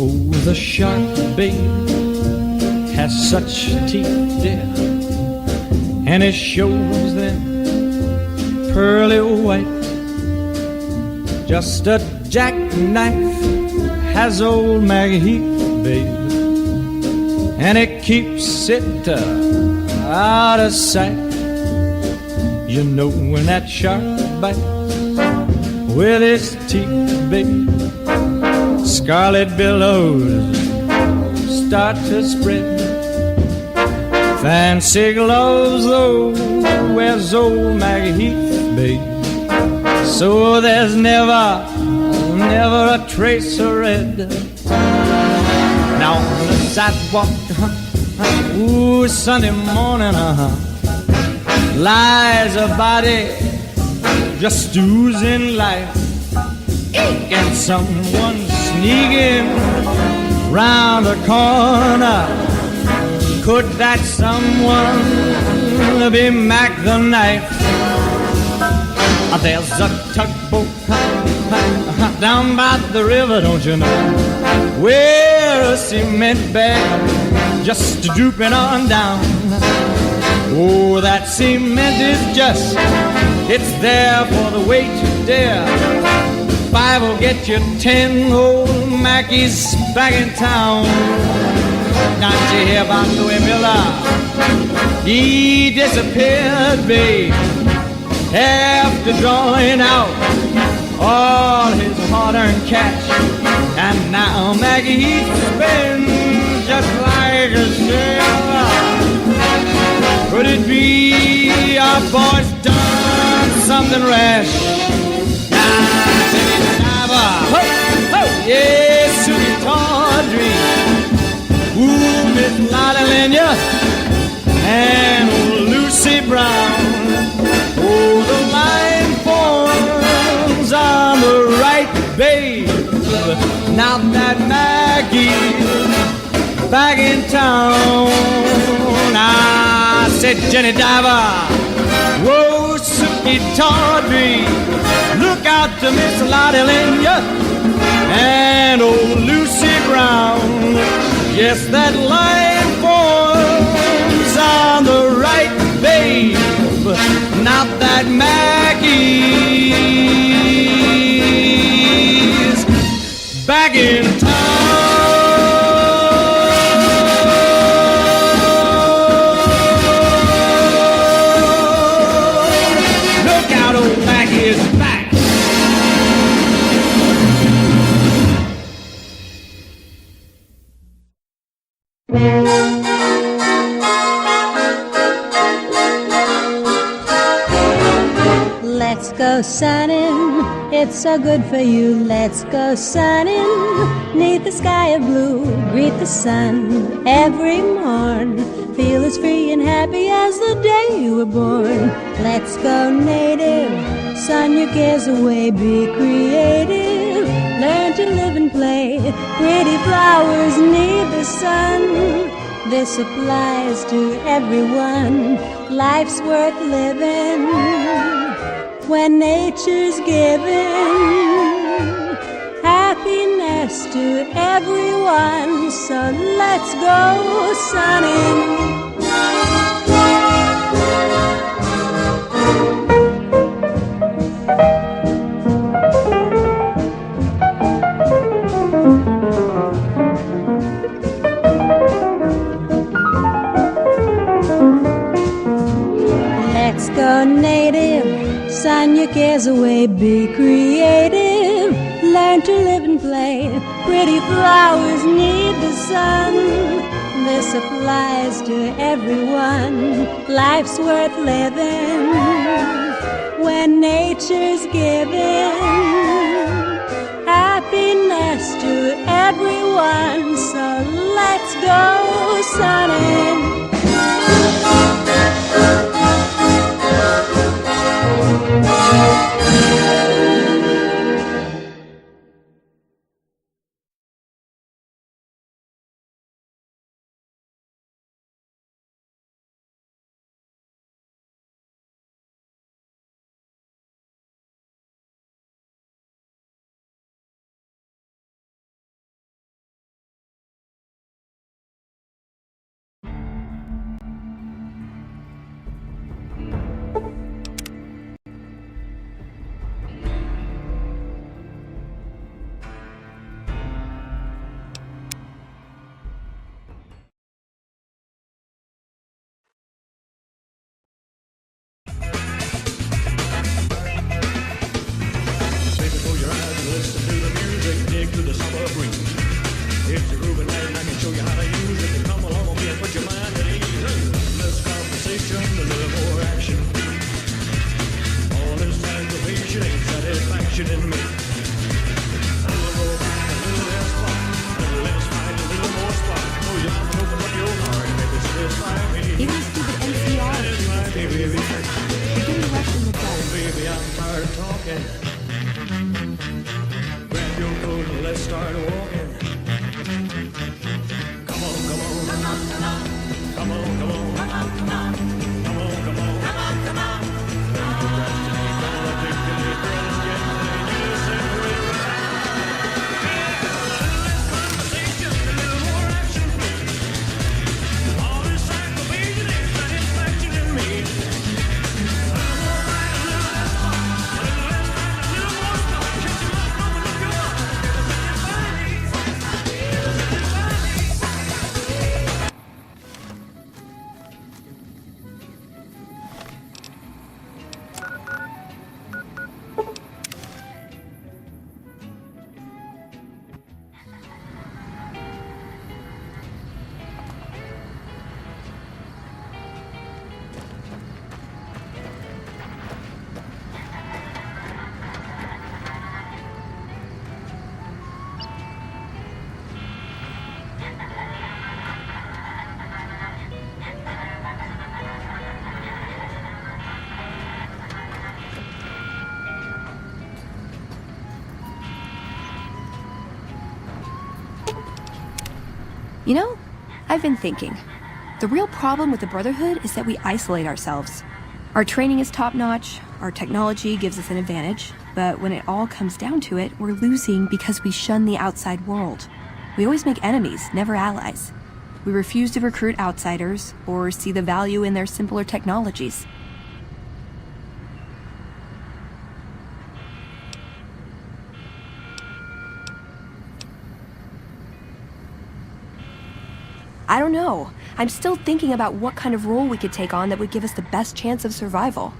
Oh, the shark, babe, has such teeth, dear, and it shows them pearly white. Just a jackknife has old Maggie Heath, babe, and it keeps it out of sight. You know when that shark bites with its teeth, babe, scarlet billows start to spread. Fancy gloves, though, wears old Maggie Heath, babe, so there's never a trace of red. Now on the sidewalk, ooh, Sunday morning, lies a body just oozing life, and someone sneaking round the corner. Could that someone be Mac the Knife? There's a tugboat down by the river, don't you know, where a cement bag just drooping on down. Oh, that cement is just, it's there for the weight to dare. 5 will get you 10, old Mackie's back in town. Don't you hear about Louis Miller? He disappeared, babe, after drawing out all his hard-earned cash. And now Maggie spins just like a sailor. Could it be our boy's done something rash? Now, Jimmy Diver, ho, ho, yes, Susie Tawdry, ooh, Miss Lotta Lenya, and old Lucy Brown. Oh, the line forms on the right, babe. Now that Maggie's back in town. I said, Jenny Diver, whoa, Suki Tawdry, look out to Miss Lottie Lenya and old Lucy Brown. Yes, that line forms on the right, babe. Not that Maggie's back in town. Look out, old Maggie is back. Let's go sunning, it's so good for you. Let's go sunning, neath the sky of blue. Greet the sun every morn. Feel as free and happy as the day you were born. Let's go native, sun your cares away. Be creative, learn to live and play. Pretty flowers need the sun. This applies to everyone. Life's worth living when nature's giving happiness to everyone. So let's go sunning. Let's go native, sun your cares away. Be creative, learn to live and play. Pretty flowers need the sun. This applies to everyone. Life's worth living when nature's giving happiness to everyone. So let's go sunning. satisfaction in me. A little more fight, a little less fight, a little less fight, a little more spark. Oh, you must open up your heart and make it satisfy me. Even the stupid NCR is Baby, You're getting left in the dark. baby, I'm tired of talking. Grab your coat and let's start walking. Come on, come on, come on, come on, come on, come on, come on, come on, come on, come on, come on, come on. Procrastinate, don't articulate, girl, it's getting late. You separate right. Yeah, a little less conversation, a little more action, please. All this aggravation ain't satisfaction in me. A little more fight, a little less fight, a little less fight, a little more spark. Catch 'em up, open up your heart, it'll satisfy me. It'll satisfy me. You know, I've been thinking. The real problem with the Brotherhood is that we isolate ourselves. Our training is top-notch, our technology gives us an advantage, but when it all comes down to it, we're losing because we shun the outside world. We always make enemies, never allies. We refuse to recruit outsiders or see the value in their simpler technologies. I don't know. I'm still thinking about what kind of role we could take on that would give us the best chance of survival.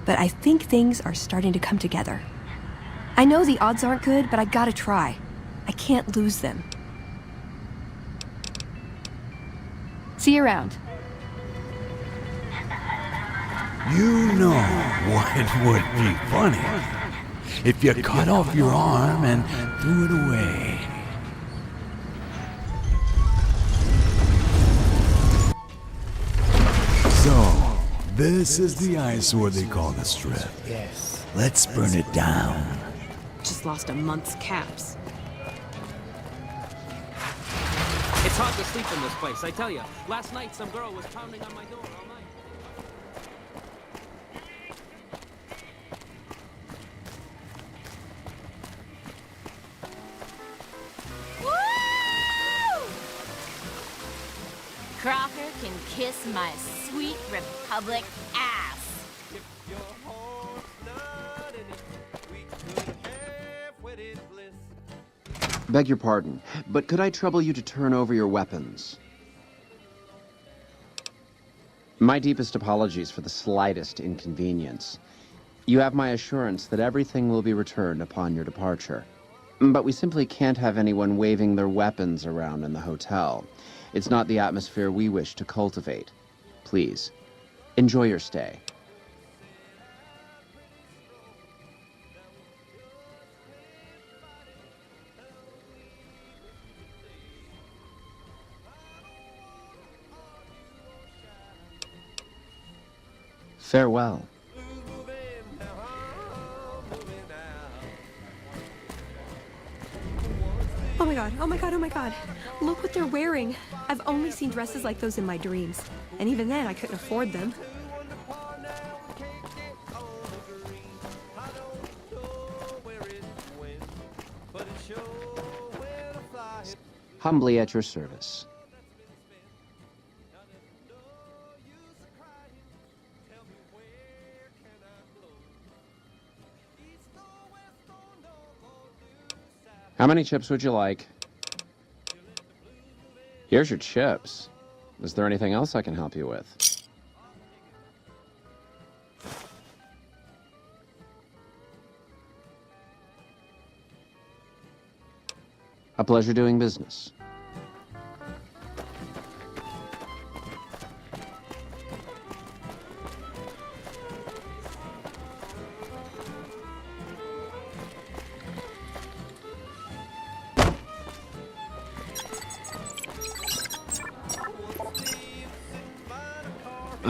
But I think things are starting to come together. I know the odds aren't good, but I gotta try. I can't lose them. See you around. You know what would be funny? If you cut off your arm and threw it away. So, this is the eyesore they call the Strip. Yes. Let's burn it down. Just lost a month's caps. It's hard to sleep in this place, I tell you. Last night, some girl was pounding on my door all night. Crocker can kiss my sweet Republic ass. Beg your pardon, but could I trouble you to turn over your weapons? My deepest apologies for the slightest inconvenience. You have my assurance that everything will be returned upon your departure. But we simply can't have anyone waving their weapons around in the hotel. It's not the atmosphere we wish to cultivate. Please, enjoy your stay. Farewell. Oh my god, oh my god, oh my god. Look what they're wearing. I've only seen dresses like those in my dreams. And even then, I couldn't afford them. Humbly at your service. How many chips would you like? Here's your chips. Is there anything else I can help you with? A pleasure doing business.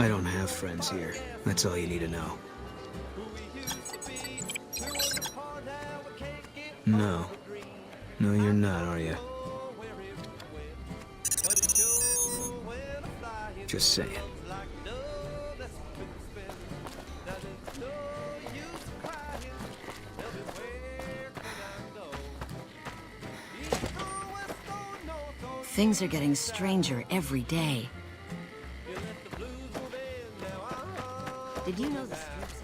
I don't have friends here. That's all you need to know. No. No, you're not, are you? Just saying. Things are getting stranger every day. Did you know the streets?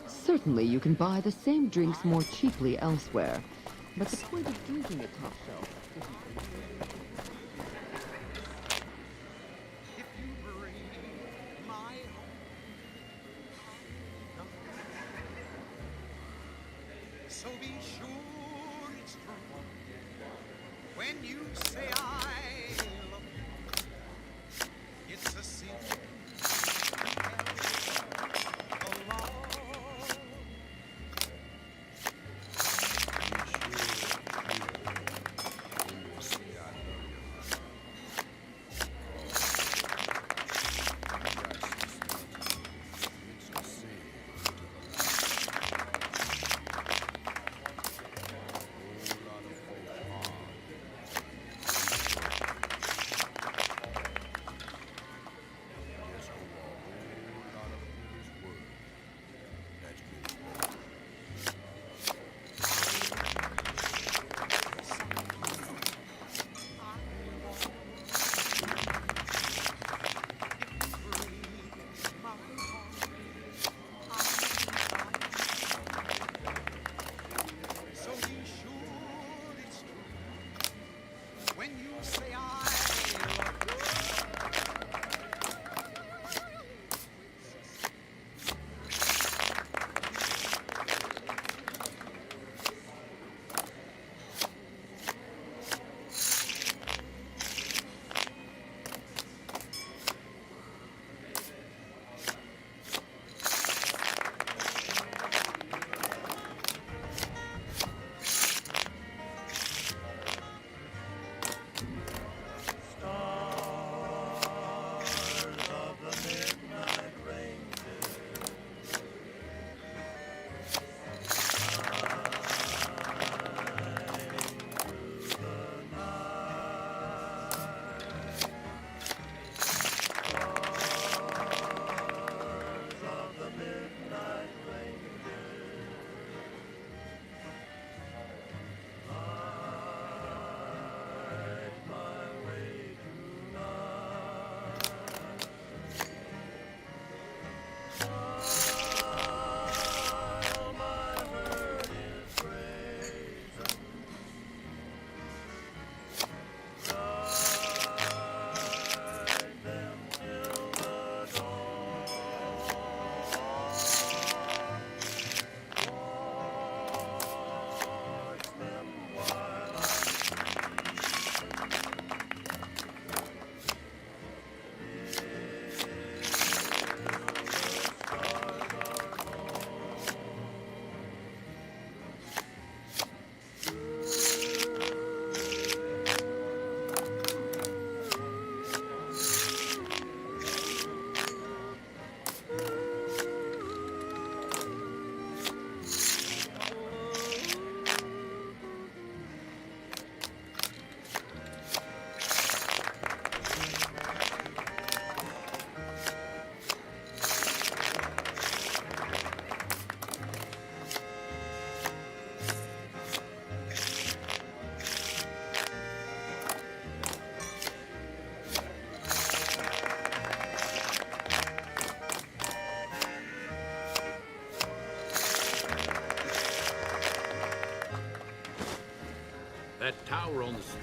Certainly, you can buy the same drinks more cheaply elsewhere. But the point of drinking at Top Shelf So be sure it's true when you say I love you. It's a sin.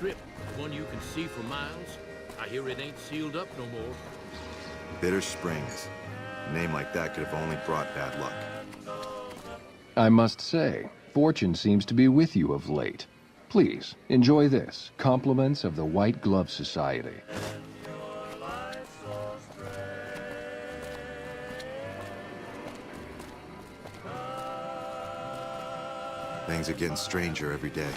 strip, the one you can see for miles. I hear it ain't sealed up no more. Bitter Springs. A name like that could have only brought bad luck. I must say, fortune seems to be with you of late. Please, enjoy this. Compliments of the White Glove Society. Things are getting stranger every day.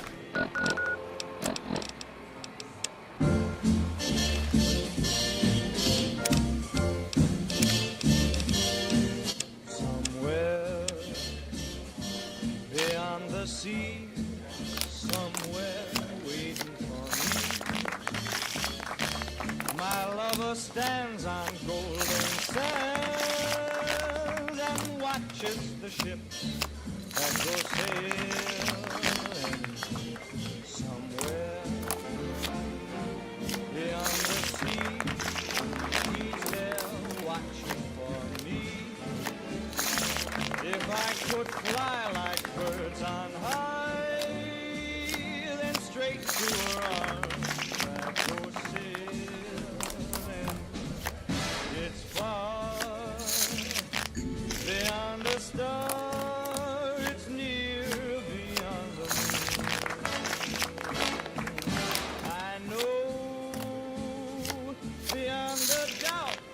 Somewhere beyond the sea, somewhere waiting for me. My lover stands on golden sands and watches the ships that go sailing. Somewhere beyond the sea, he's there watching for me. If I could fly like birds on high, then straight to her arms I'd go sailing. It's far beyond the star, it's near beyond the moon. I know beyond the doubt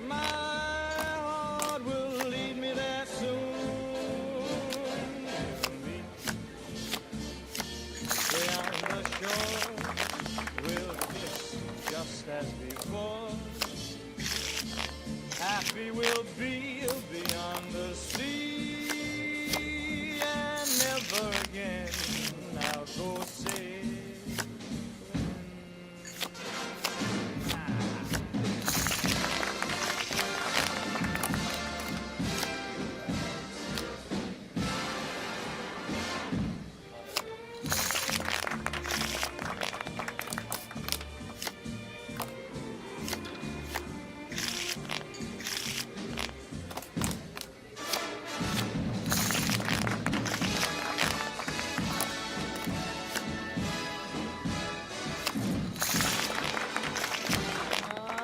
my heart will lead me there soon. Beyond the shore, we'll kiss just as before. Happy we'll be beyond the sea, and never again I'll go sailing.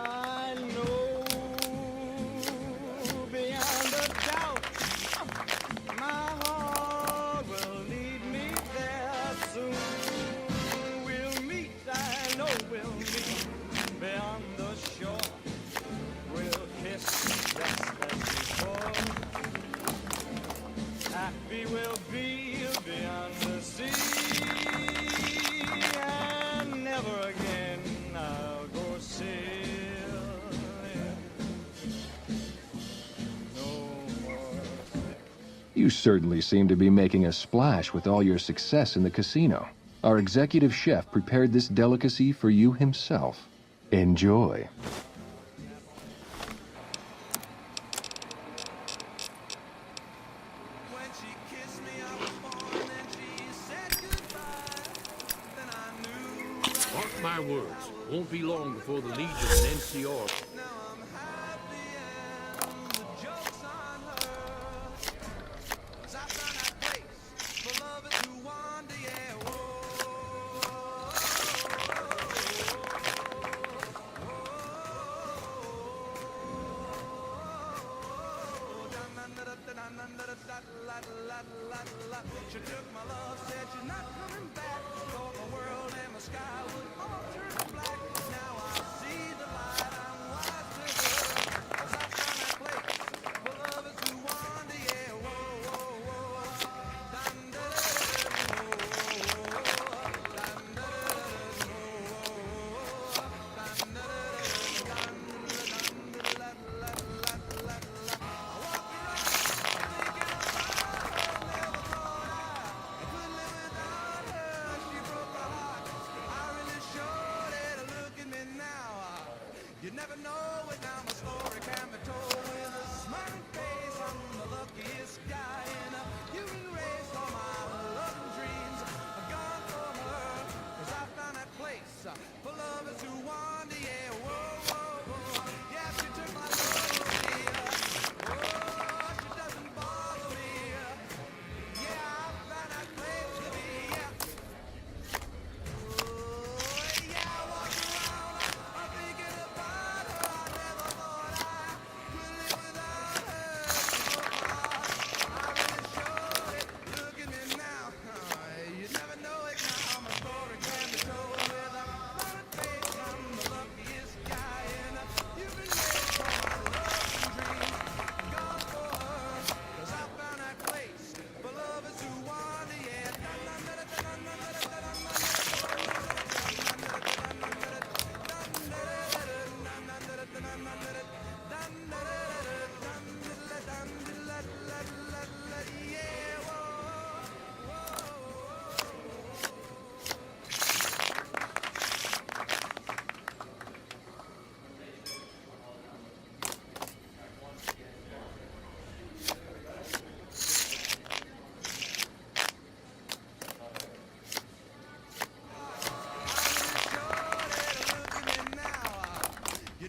I know beyond a doubt my heart will lead me there soon. We'll meet, I know we'll meet beyond the shore. We'll kiss just as before. Happy we'll be beyond the sea, and never again I'll go sailing. No more. You certainly seem to be making a splash with all your success in the casino. Our executive chef prepared this delicacy for you himself. Enjoy. When she kissed me, I was born, and she said goodbye. Then I knew Mark my words, won't be long before the Legion and NCR. now I'm happy and the joke's on her. 'Cause I found that place for lovers who wander, yeah, She took my love, said she's not coming back. Thought the world and the sky would all turn black. Now I see the light, I'm wise to her. 'Cause I found that place for lovers who wander, yeah, whoa, whoa, whoa. Dun, da, da, da, whoa, dun, da, da, dun, da, you never know it, now my story can be told with a smiling face on the luckiest guy in a human race. All my love and dreams are gone for her, 'cause I found that place for lovers who wander, yeah, whoa, whoa, whoa. Yeah, she took my love away, oh, she doesn't bother me. Yeah, I found that place to be, yeah. Oh,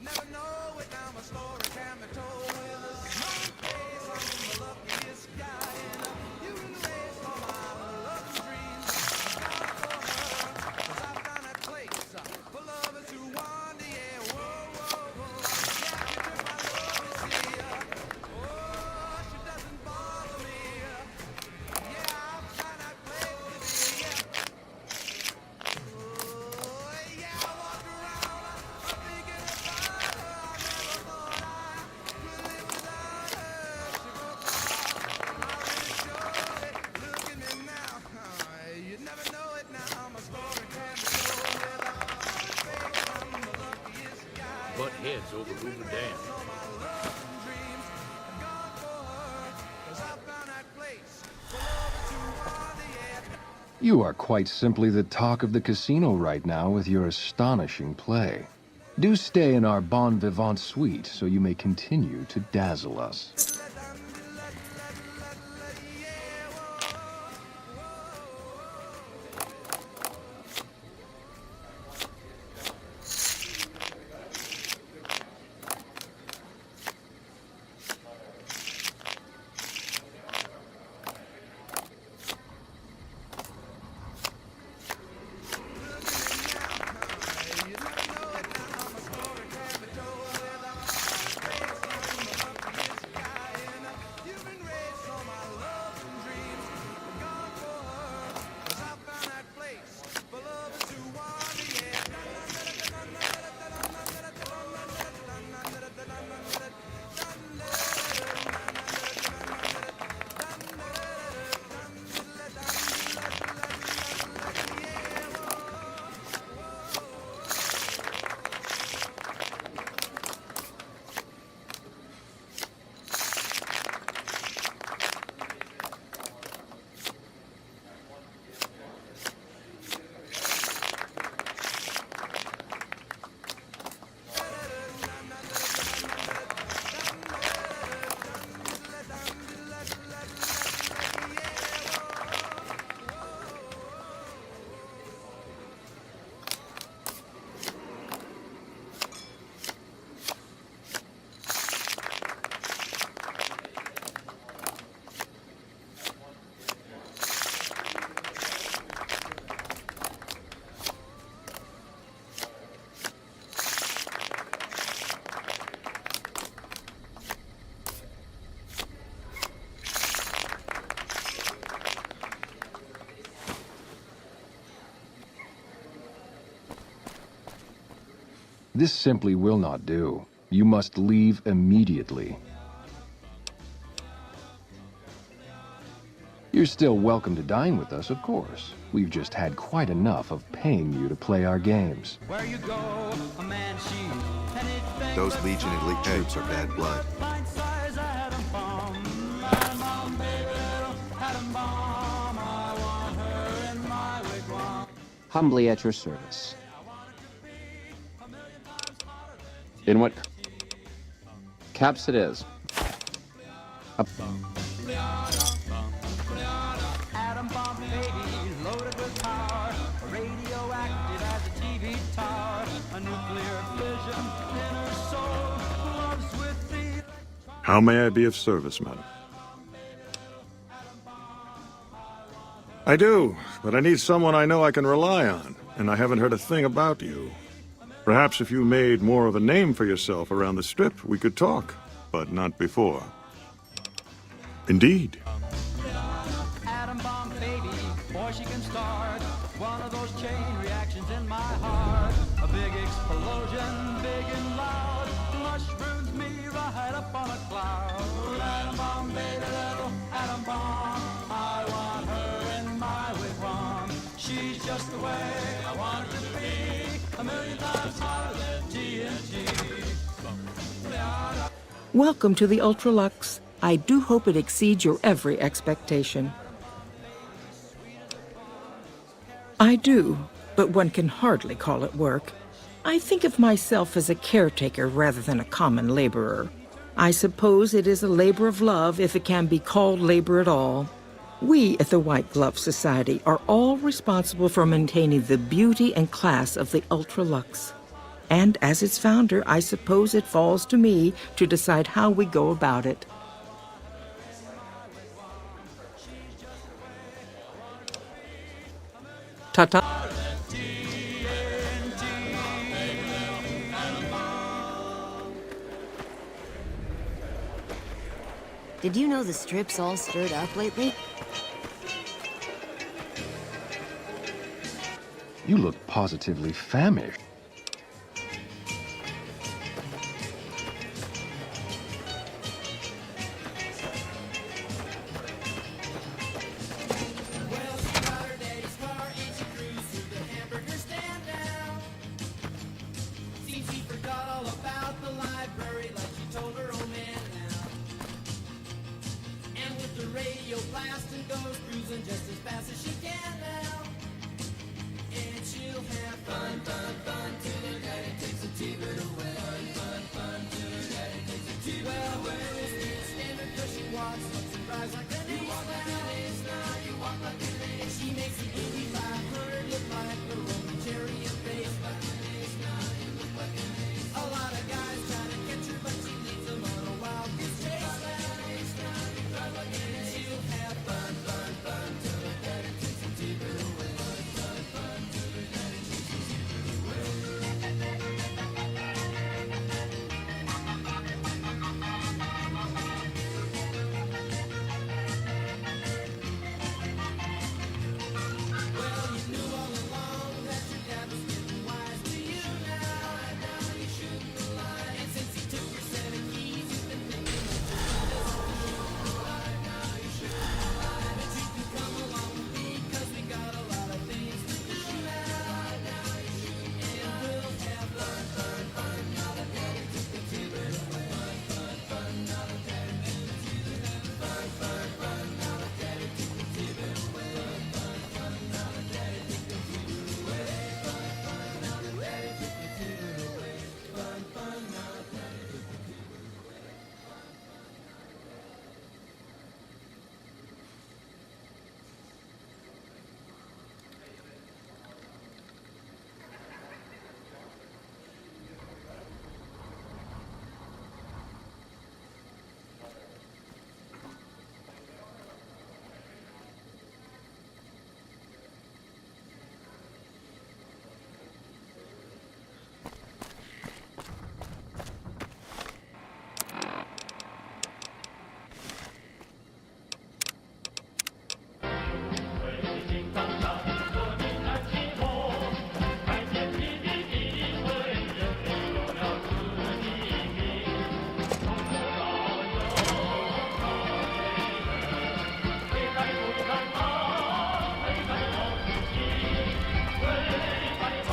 never know it now, my story can be told with a smile face on the luckiest guy. And you erased all my love and dreams. Gone for her, 'cause I found that place for lovers who wander, yeah, whoa, whoa, whoa. Yeah, you took my love, you see, oh, she doesn't bother me. Yeah, I found that place to be, yeah. Oh, yeah, I walked around, I'm thinking about her. I never thought I could live without her. She broke my heart, I really showed it. Look at me now, you never know it now. My story can be told with a face. I'm the luckiest guy. Butt heads over Hoover Dam. All my love and dreams have gone for her, 'cause I found that place for lovers who wander, yeah. You are quite simply the talk of the casino right now with your astonishing play. Do stay in our bon vivant suite so you may continue to dazzle us. This simply will not do. You must leave immediately. You're still welcome to dine with us, of course. We've just had quite enough of paying you to play our games. Where you go, a man shoot anything. Those Legion elite troops are bad blood. Pint-sized atom bomb, baby, little atom bomb. I want her in my wigwam. Humbly at your service. In what caps it is? Up. Atom bomb, baby, loaded with power, radioactive as a TV tower, a nuclear fission in her soul, loves with the... How may I be of service, madam? I do, but I need someone I know I can rely on, and I haven't heard a thing about you. Perhaps if you made more of a name for yourself around the Strip, we could talk, but not before. Indeed. Atom bomb, baby, boy, she can start one of those chain reactions in my heart. A big explosion, big and loud, mushrooms me right up on a cloud. Atom bomb, baby, little atom bomb. I want her in my wigwam. She's just the way I want her to be. A million times hotter than TNT. Welcome to the Ultralux. I do hope it exceeds your every expectation. I do, but one can hardly call it work. I think of myself as a caretaker rather than a common laborer. I suppose it is a labor of love if it can be called labor at all. We at the White Glove Society are all responsible for maintaining the beauty and class of the Ultralux. And as its founder, I suppose it falls to me to decide how we go about it. Ta-ta. Did you know the Strip's all stirred up lately? You look positively famished.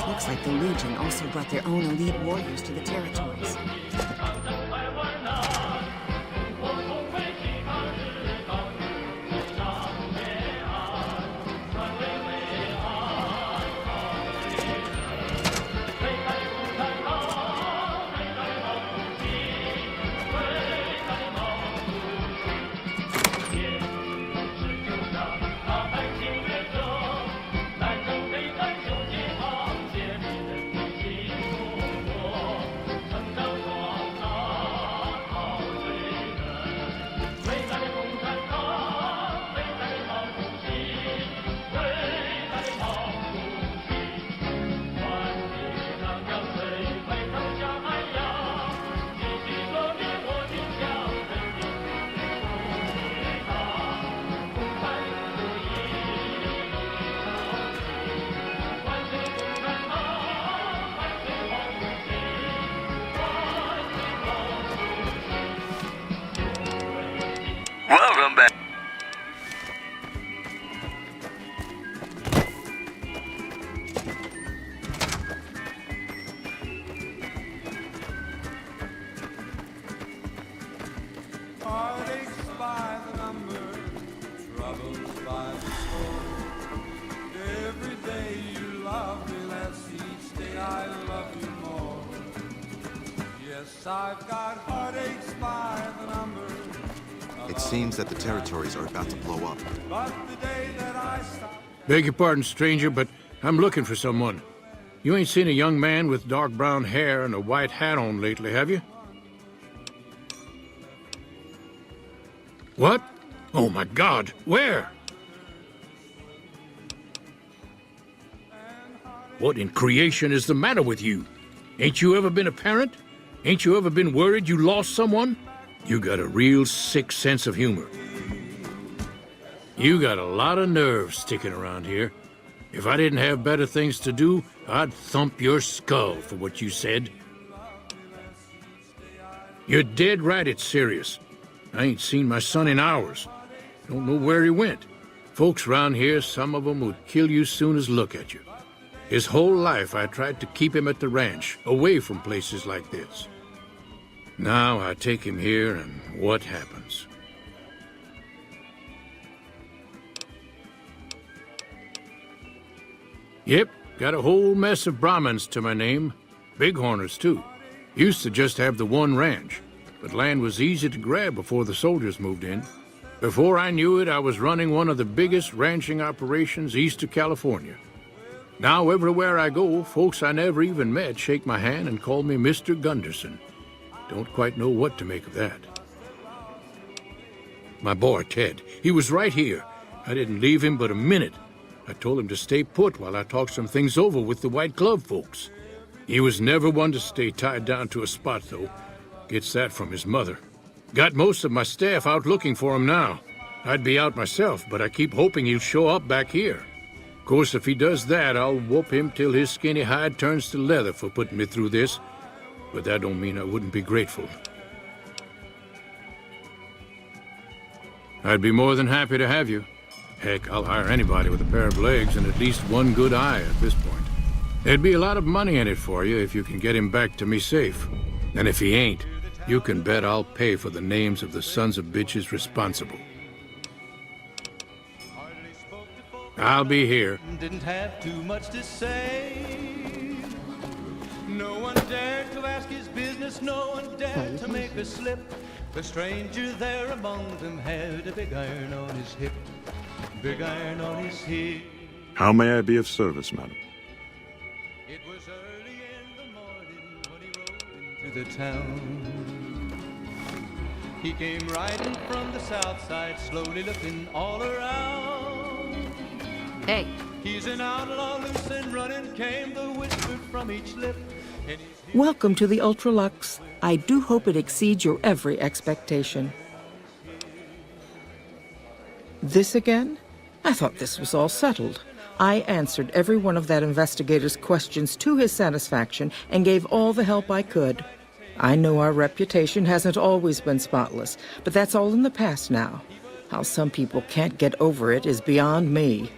Looks like the Legion also brought their own elite warriors to the territories. Welcome back. Heartaches by the number, troubles by the score. Every day you love me less, each day I love you more. Yes, I've got heartaches by the number. It seems that the territories are about to blow up. But the day that I stop. Beg your pardon, stranger, but I'm looking for someone. You ain't seen a young man with dark brown hair and a white hat on lately, have you? What? Oh my God, where? What in creation is the matter with you? Ain't you ever been a parent? Ain't you ever been worried you lost someone? You got a real sick sense of humor. You got a lot of nerve sticking around here. If I didn't have better things to do, I'd thump your skull for what you said. You're dead right, it's serious. I ain't seen my son in hours. Don't know where he went. Folks around here, some of them would kill you soon as look at you. His whole life I tried to keep him at the ranch, away from places like this. Now I take him here, and what happens? Yep, got a whole mess of Brahmins to my name. Bighorners, too. Used to just have the one ranch, but land was easy to grab before the soldiers moved in. Before I knew it, I was running one of the biggest ranching operations east of California. Now everywhere I go, folks I never even met shake my hand and call me Mr. Gunderson. Don't quite know what to make of that. My boy, Ted, he was right here. I didn't leave him but a minute. I told him to stay put while I talked some things over with the White Glove folks. He was never one to stay tied down to a spot, though. Gets that from his mother. Got most of my staff out looking for him now. I'd be out myself, but I keep hoping he'll show up back here. Of course, if he does that, I'll whoop him till his skinny hide turns to leather for putting me through this. But that don't mean I wouldn't be grateful. I'd be more than happy to have you. Heck, I'll hire anybody with a pair of legs and at least one good eye at this point. There'd be a lot of money in it for you if you can get him back to me safe. And if he ain't, you can bet I'll pay for the names of the sons of bitches responsible. I'll be here. Didn't have too much to say. No one dared to ask his business, no one dared to make a slip. The stranger there among them had a big iron on his hip. Big iron on his hip. How may I be of service, madam? It was early in the morning when he rode into the town. He came riding from the south side, slowly looking all around. Hey. He's an outlaw, loose and running, came the whisper from each lip. Welcome to the Ultralux. I do hope it exceeds your every expectation. This again? I thought this was all settled. I answered every one of that investigator's questions to his satisfaction and gave all the help I could. I know our reputation hasn't always been spotless, but that's all in the past now. How some people can't get over it is beyond me.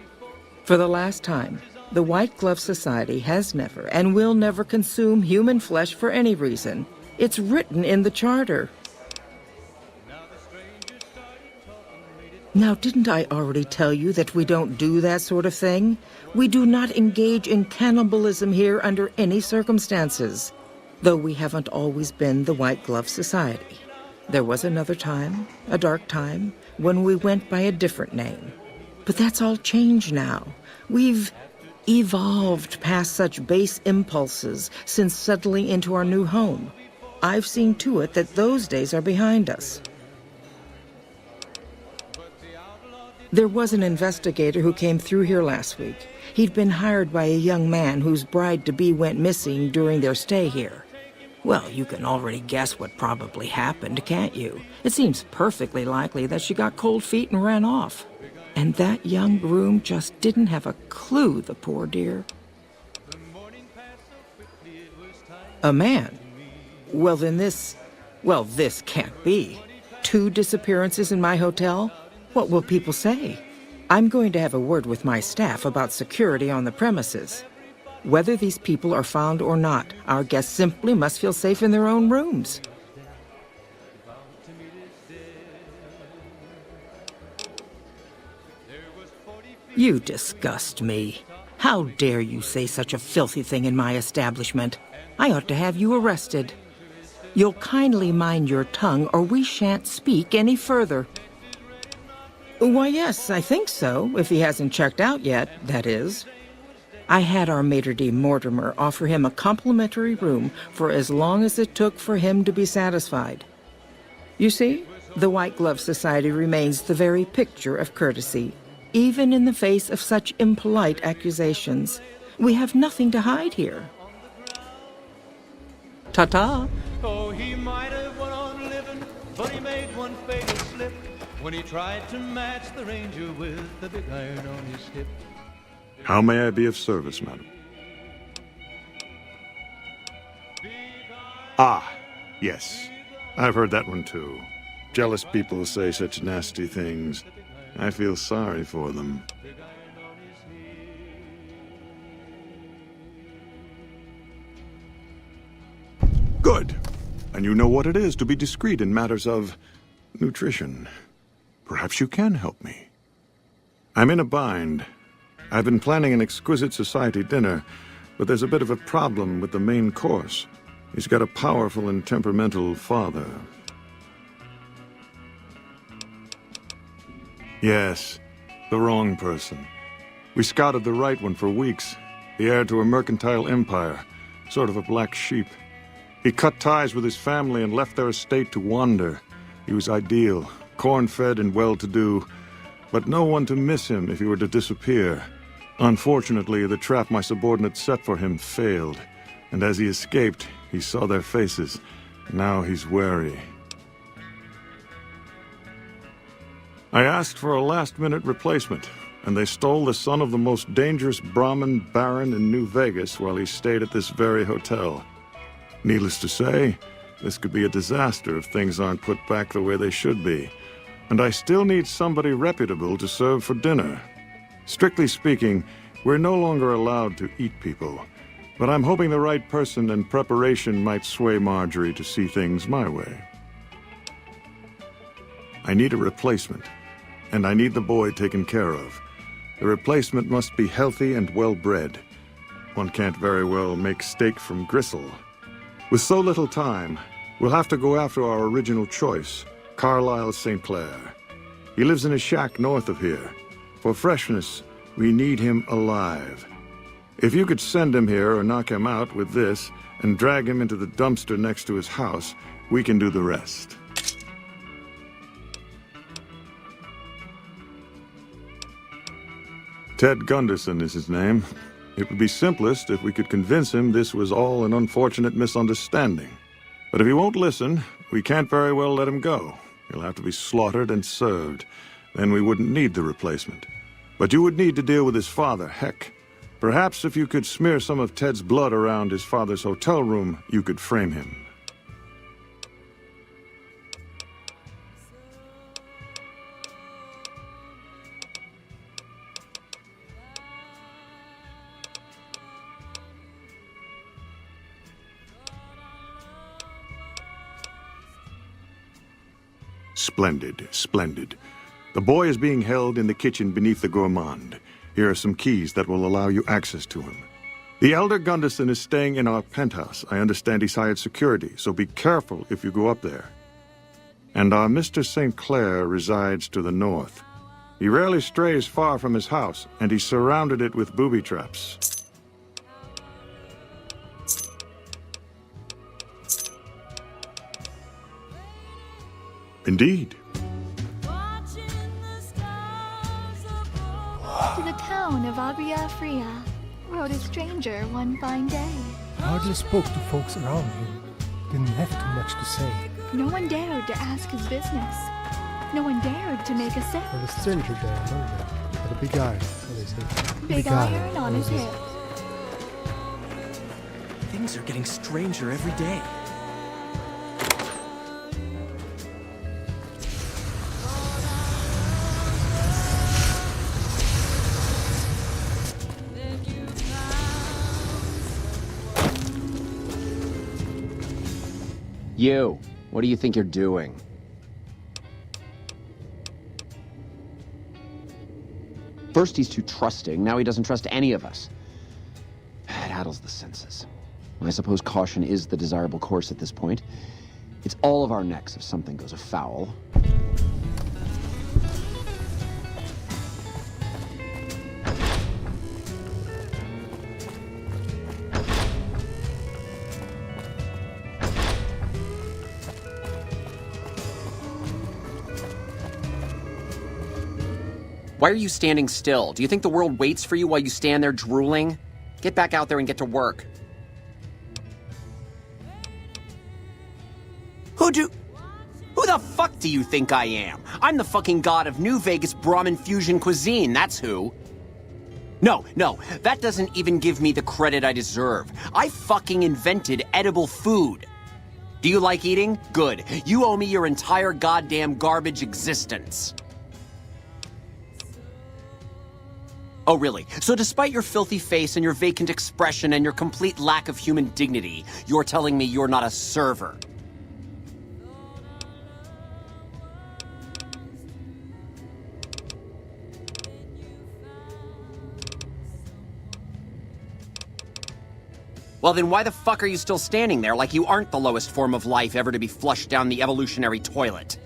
For the last time, the White Glove Society has never and will never consume human flesh for any reason. It's written in the charter. Now, didn't I already tell you that we don't do that sort of thing? We do not engage in cannibalism here under any circumstances. Though we haven't always been the White Glove Society. There was another time, a dark time, when we went by a different name. But that's all changed now. We've evolved past such base impulses since settling into our new home. I've seen to it that those days are behind us. There was an investigator who came through here last week. He'd been hired by a young man whose bride-to-be went missing during their stay here. Well, you can already guess what probably happened, can't you? It seems perfectly likely that she got cold feet and ran off. And that young groom just didn't have a clue, the poor dear. A man? Well, then this can't be. 2 disappearances in my hotel? What will people say? I'm going to have a word with my staff about security on the premises. Whether these people are found or not, our guests simply must feel safe in their own rooms. You disgust me. How dare you say such a filthy thing in my establishment? I ought to have you arrested. You'll kindly mind your tongue, or we shan't speak any further. Why, yes, I think so, if he hasn't checked out yet, that is. I had our maitre d' Mortimer offer him a complimentary room for as long as it took for him to be satisfied. You see, the White Glove Society remains the very picture of courtesy, even in the face of such impolite accusations. We have nothing to hide here. Ta-ta. Oh, he might have went on living, but he made one fatal slip when he tried to match the ranger with the big iron on his hip. How may I be of service, madam? Ah, yes. I've heard that one too. Jealous people say such nasty things. I feel sorry for them. Good. And you know what it is to be discreet in matters of nutrition. Perhaps you can help me. I'm in a bind. I've been planning an exquisite society dinner, but there's a bit of a problem with the main course. He's got a powerful and temperamental father. Yes, the wrong person. We scouted the right one for weeks. The heir to a mercantile empire, sort of a black sheep. He cut ties with his family and left their estate to wander. He was ideal, corn-fed and well-to-do, but no one to miss him if he were to disappear. Unfortunately, the trap my subordinates set for him failed, and as he escaped, he saw their faces. Now he's wary. I asked for a last-minute replacement, and they stole the son of the most dangerous Brahmin baron in New Vegas while he stayed at this very hotel. Needless to say, this could be a disaster if things aren't put back the way they should be. And I still need somebody reputable to serve for dinner. Strictly speaking, we're no longer allowed to eat people. But I'm hoping the right person and preparation might sway Marjorie to see things my way. I need a replacement, and I need the boy taken care of. The replacement must be healthy and well-bred. One can't very well make steak from gristle. With so little time, we'll have to go after our original choice, Carlisle St. Clair. He lives in a shack north of here. For freshness, we need him alive. If you could send him here or knock him out with this and drag him into the dumpster next to his house, we can do the rest. Ted Gunderson is his name. It would be simplest if we could convince him this was all an unfortunate misunderstanding. But if he won't listen, we can't very well let him go. He'll have to be slaughtered and served. Then we wouldn't need the replacement. But you would need to deal with his father, heck. Perhaps if you could smear some of Ted's blood around his father's hotel room, you could frame him. Splendid, splendid. The boy is being held in the kitchen beneath the gourmand. Here are some keys that will allow you access to him. The elder Gunderson is staying in our penthouse. I understand he's hired security, so be careful if you go up there. And our Mr. St. Clair resides to the north. He rarely strays far from his house, and he's surrounded it with booby traps. Indeed. To the town of Abria Fria rode a stranger one fine day. Hardly spoke to folks around him. Didn't have too much to say. No one dared to ask his business. No one dared to make a sip. But a stranger there among them had a big iron, what they say. Big iron on his hip. Things are getting stranger every day. You, what do you think you're doing? First he's too trusting, now he doesn't trust any of us. It addles the senses. I suppose caution is the desirable course at this point. It's all of our necks if something goes afoul. Why are you standing still? Do you think the world waits for you while you stand there drooling? Get back out there and get to work. Who the fuck do you think I am? I'm the fucking god of New Vegas Brahmin fusion cuisine, that's who. No, that doesn't even give me the credit I deserve. I fucking invented edible food. Do you like eating? Good. You owe me your entire goddamn garbage existence. Oh, really? So despite your filthy face and your vacant expression and your complete lack of human dignity, you're telling me you're not a server? Well, then why the fuck are you still standing there like you aren't the lowest form of life ever to be flushed down the evolutionary toilet?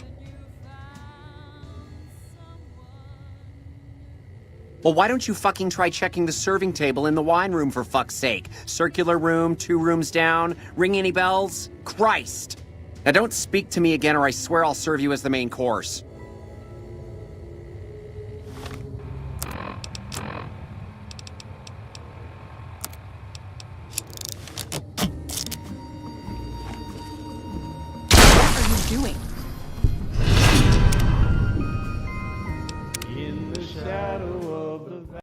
Well, why don't you fucking try checking the serving table in the wine room, for fuck's sake? Circular room, 2 rooms down, ring any bells? Christ! Now don't speak to me again or I swear I'll serve you as the main course. Doing? In the shadow of the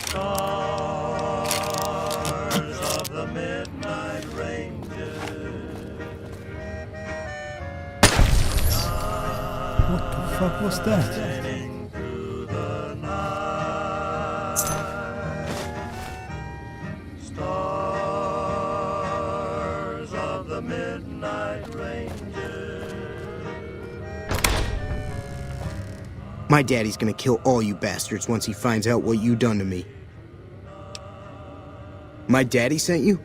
stars of the midnight ranges. What the fuck was that? Stars of the midnight ranges. My daddy's gonna kill all you bastards once he finds out what you done to me. My daddy sent you?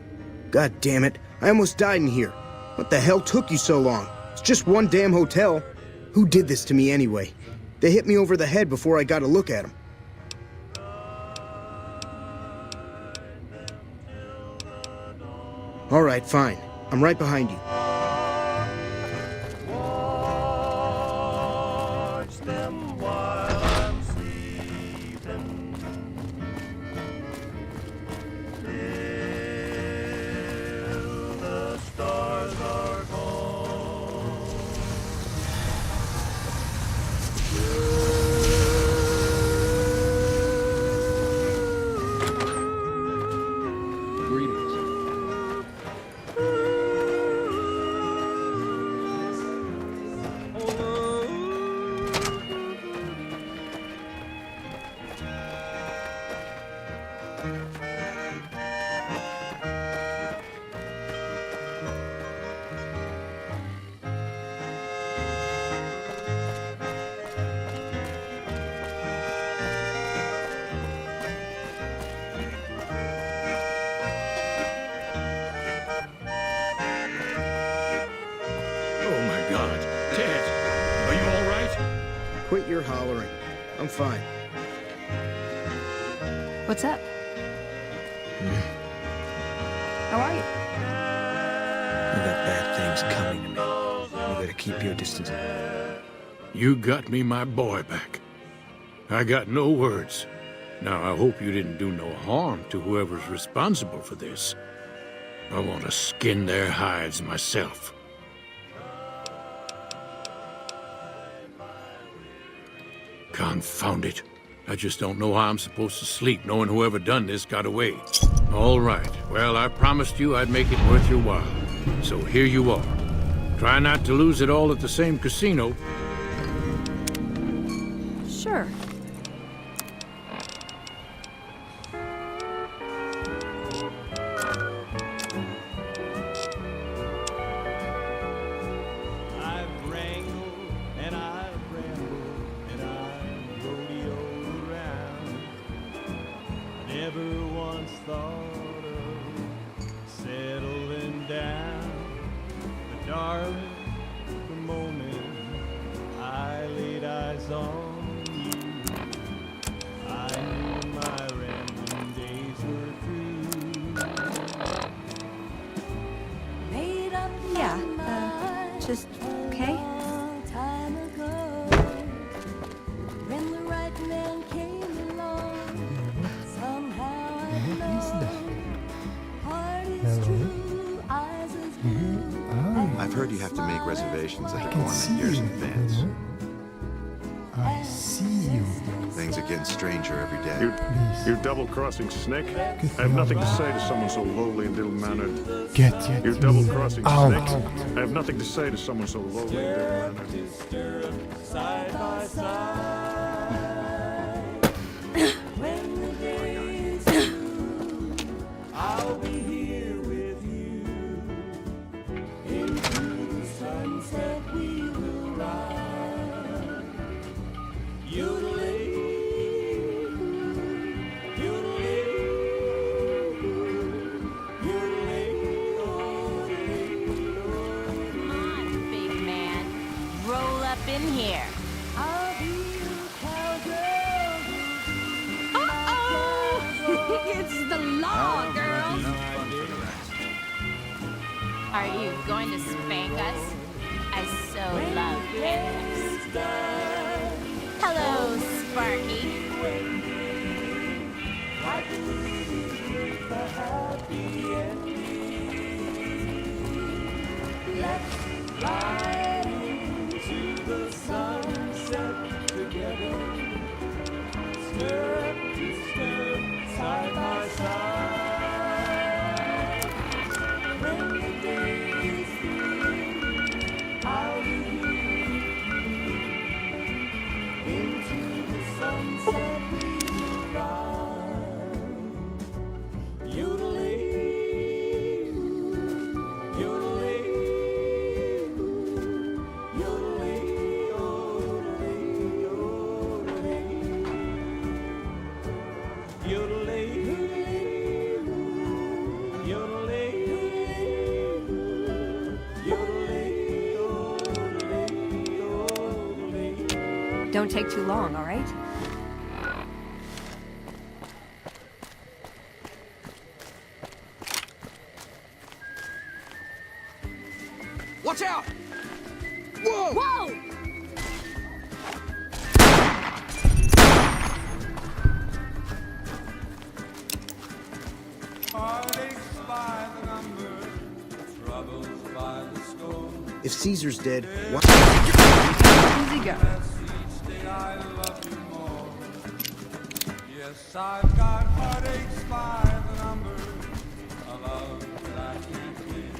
God damn it, I almost died in here. What the hell took you so long? It's just one damn hotel. Who did this to me anyway? They hit me over the head before I got a look at them. All right, fine. I'm right behind you. Watch them while I'm sleeping. Till the stars are gone. Greetings. Oh my God. Ted, are you all right? Quit your hollering. I'm fine. What's up? How are you? You got bad things coming to me. You better keep your distance. You got me my boy back. I got no words. Now, I hope you didn't do no harm to whoever's responsible for this. I want to skin their hides myself. Confound it. I just don't know how I'm supposed to sleep knowing whoever done this got away. All right. Well, I promised you I'd make it worth your while. So here you are. Try not to lose it all at the same casino. Sure. I've wrangled and I've rambled and I've rodeoed around. Never once thought of settling down. But darling, the moment I laid eyes on you, just okay? Time ago, when the right man came along, somehow I know, heart is true, eyes is blue. I've heard you have to make reservations at the appointment years in advance. I see you. Things are getting stranger every day. You double-crossing snake? I have nothing to say to someone so lowly and ill-mannered. Get You me double-crossing out. snake? I have nothing to say to someone so lowly and ill-mannered. Side by side. When the day is through, I'll be here with you. Into the sunset we will ride. Yodeling, yodeling, yodeling, yodeling. Come on, big man. Roll up in here. I'll be your cowgirl. Uh-oh! It's the law, girls. Are you going to spank us? I so love handcuffs. Hello, Sparky. I believe the happy ending. Let's fly into the sunset together. Step to step, side by side. When the day is through, I'll be into the sunset we will ride. Yodeling, yodeling, yodeling, yodeling, yodeling, yodeling, yodeling, yodeling. Don't take too long, all right? Watch out! Whoa! Whoa! Heartaches by the number, troubles by the score. If Caesar's dead, why? Easy go. Each day I love you more. Yes, I've got heartaches by the number, a love that I can't win.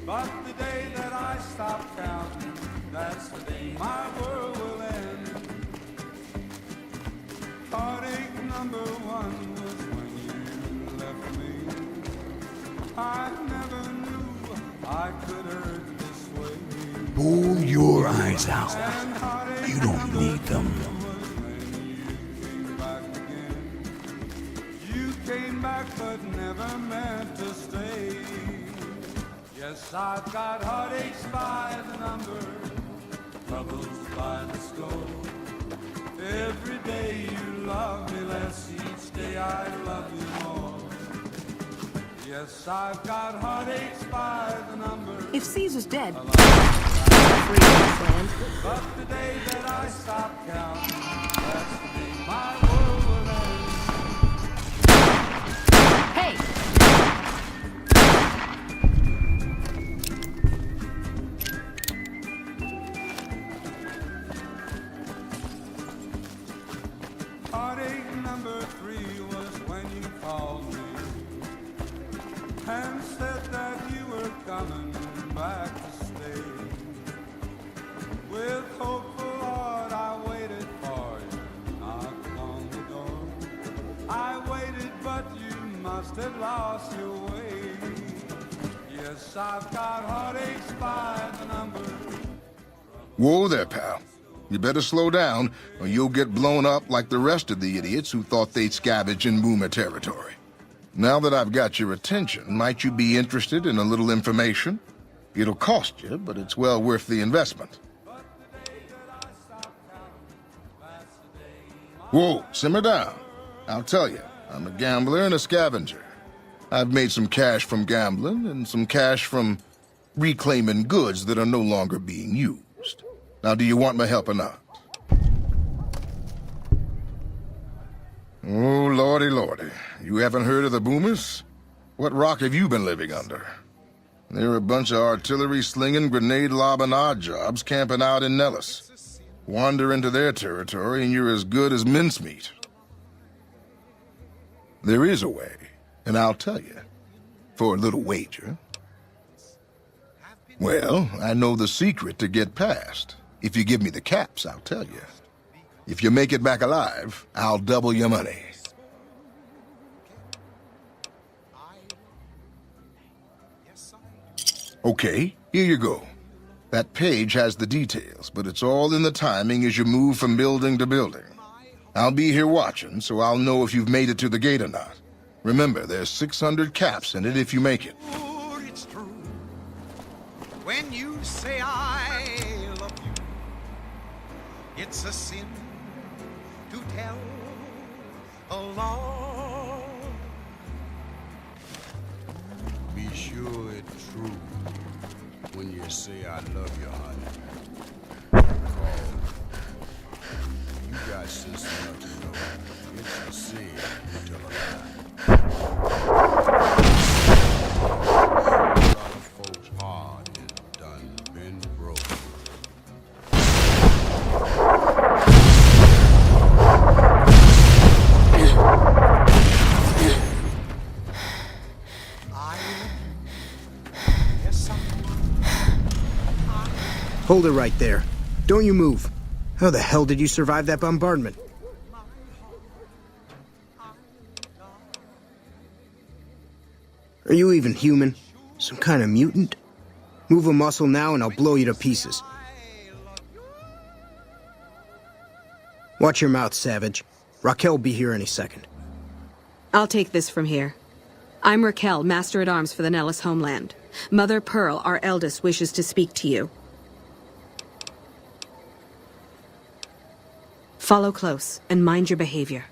But the day that I stop counting, that's the day my world will end. Heartache number one was when you left me. I never knew I could hurt this way. Pull your eyes out. You don't need them. You came back but never meant to stay. Yes, I've got heartaches by the number, troubles by the score. Every day you love me less, each day I love you more. Yes, I've got heartaches by the number. If Caesar's dead, But the day that I stop counting, that's the day my world will end. hey! Heartache number three was when you called me and said that you were coming back to stay. With hopeful heart I waited for you, knocked on the door. I waited but you must have lost your way. Yes, I've got heartaches by the number. Whoa there, pal. You better slow down, or you'll get blown up like the rest of the idiots who thought they'd scavenge in Boomer territory. Now that I've got your attention, might you be interested in a little information? It'll cost you, but it's well worth the investment. Whoa, simmer down. I'll tell you, I'm a gambler and a scavenger. I've made some cash from gambling and some cash from, reclaiming goods that are no longer being used. Now, do you want my help or not? Oh, lordy, lordy. You haven't heard of the boomers? What rock have you been living under? They're a bunch of artillery-slinging, grenade-lobbing odd jobs camping out in Nellis. Wander into their territory and you're as good as mincemeat. There is a way, and I'll tell you. For a little wager. Well, I know the secret to get past. If you give me the caps, I'll tell you. If you make it back alive, I'll double your money. Okay, here you go. That page has the details, but it's all in the timing as you move from building to building. I'll be here watching, so I'll know if you've made it to the gate or not. Remember, there's 600 caps in it if you make it. It's true when you say I love you. It's a sin to tell a lie. Be sure it's true when you say I love you, honey. Call. You got sense enough to know it's a sin to tell a lie. A lot of folks' heart is done been broken. Hold it right there. Don't you move. How the hell did you survive that bombardment? Are you even human? Some kind of mutant? Move a muscle now and I'll blow you to pieces. Watch your mouth, Savage. Raquel will be here any second. I'll take this from here. I'm Raquel, Master-at-Arms for the Nellis homeland. Mother Pearl, our eldest, wishes to speak to you. Follow close and mind your behavior.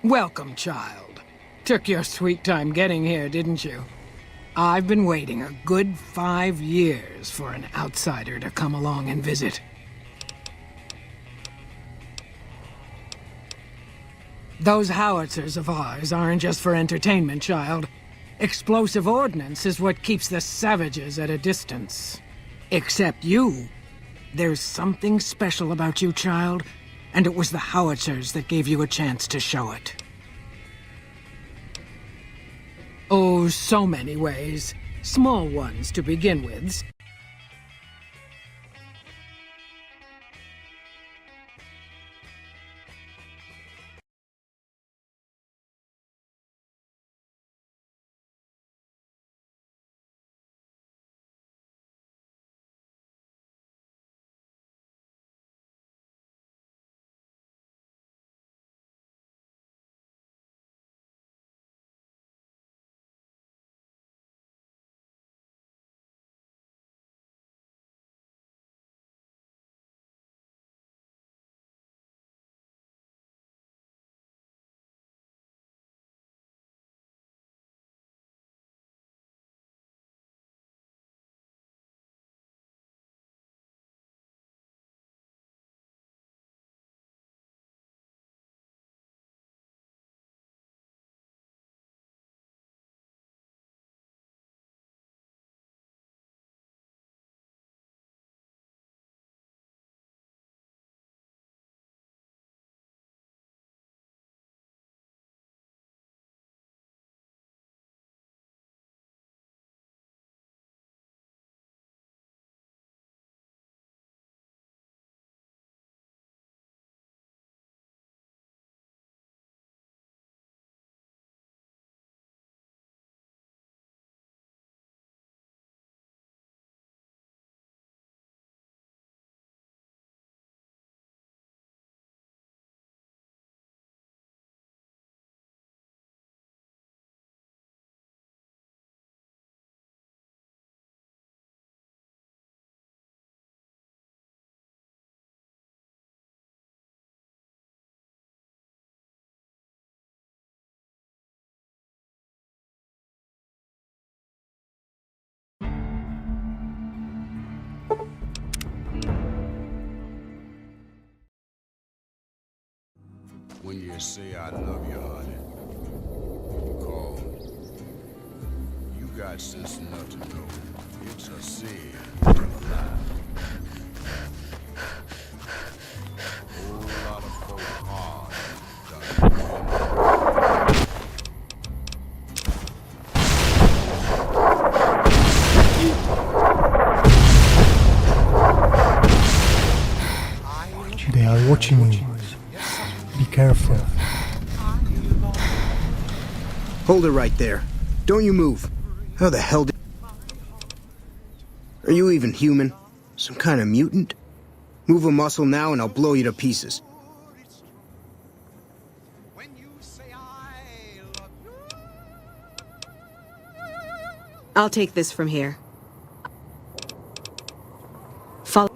Welcome, child. Took your sweet time getting here, didn't you? I've been waiting a good 5 years for an outsider to come along and visit. Those howitzers of ours aren't just for entertainment, child. Explosive ordnance is what keeps the savages at a distance. Except you. There's something special about you, child, and it was the howitzers that gave you a chance to show it. Oh, so many ways. Small ones to begin with. you say I love you, honey. Call. You got sense enough to know it's a sin to lie. Whole lot of folk hard They are watching you. Be careful. Hold it right there. Don't you move. How the hell did... Are you even human? Some kind of mutant? Move a muscle now and I'll blow you to pieces. I'll take this from here. Follow.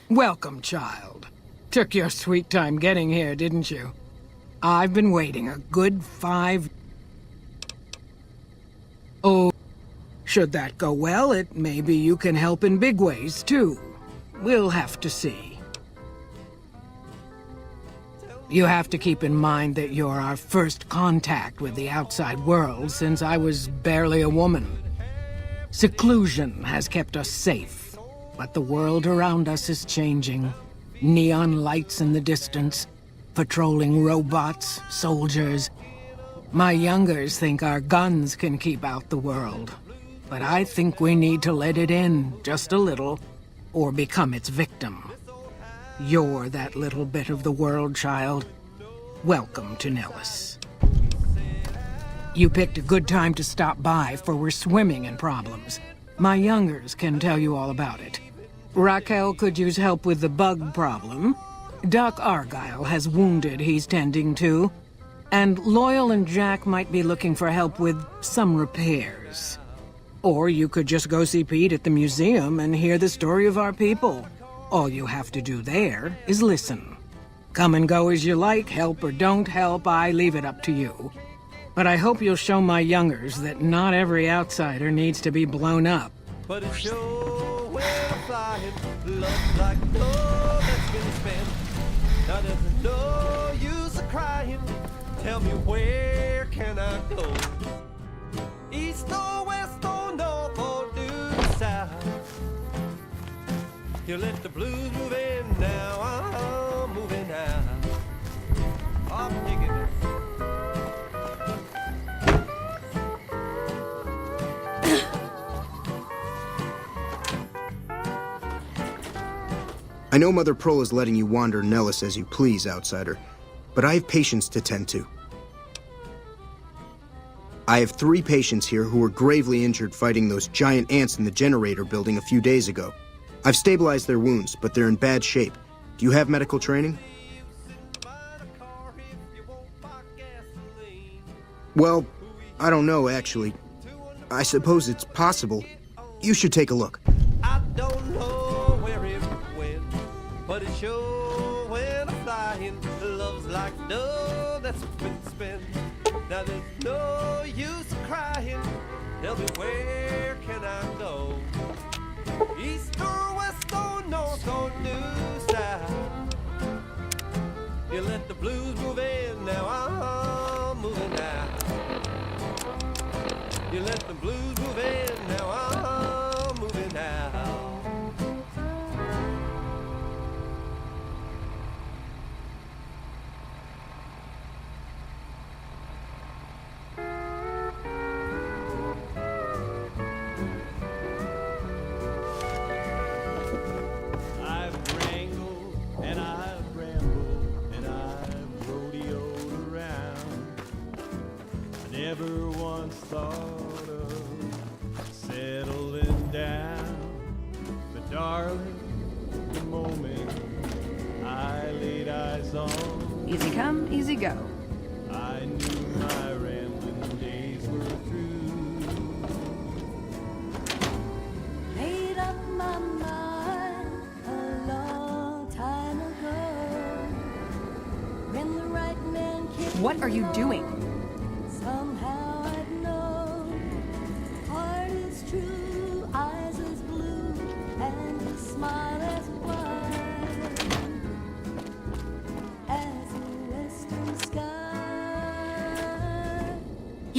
Welcome, child. Took your sweet time getting here, didn't you? I've been waiting a good 5... Oh, should that go well, maybe you can help in big ways, too. We'll have to see. You have to keep in mind that you're our first contact with the outside world since I was barely a woman. Seclusion has kept us safe, but the world around us is changing. Neon lights in the distance, patrolling robots, soldiers. My youngers think our guns can keep out the world, but I think we need to let it in just a little, or become its victim. You're that little bit of the world, child. Welcome to Nellis. You picked a good time to stop by, for we're swimming in problems. My youngers can tell you all about it. Raquel could use help with the bug problem. Doc Argyle has wounded he's tending to. And Loyal and Jack might be looking for help with some repairs. Or you could just go see Pete at the museum and hear the story of our people. All you have to do there is listen. Come and go as you like, help or don't help, I leave it up to you. But I hope you'll show my youngers that not every outsider needs to be blown up. But it's sure when I'm flying, love like gold that's been spent. Now there's no use of crying. Tell me where can I go? East or west or north or due south? You let the blues move in now, I'm moving out. I'm digging it. I know Mother Pearl is letting you wander Nellis as you please, outsider, but I have patients to tend to. I have 3 patients here who were gravely injured fighting those giant ants in the generator building a few days ago. I've stabilized their wounds, but they're in bad shape. Do you have medical training? Well, I don't know, actually. I suppose it's possible. You should take a look. I don't know where it went, but it sure when I'm flying, love's like dough that's been spent. Now there's no use crying. Tell me where can I go? East or west or north or due south? You let the blues move in, now I'm moving out. You let the blues move in, now I'm moving out. Never once thought of settling down, but darling, the moment I laid eyes on, Easy come, easy go. I knew my rambling days were through. Made up my mind a long time ago. When the right man came What are you doing? somehow I'd know. Heart is true, eyes as blue, and his smile as wide as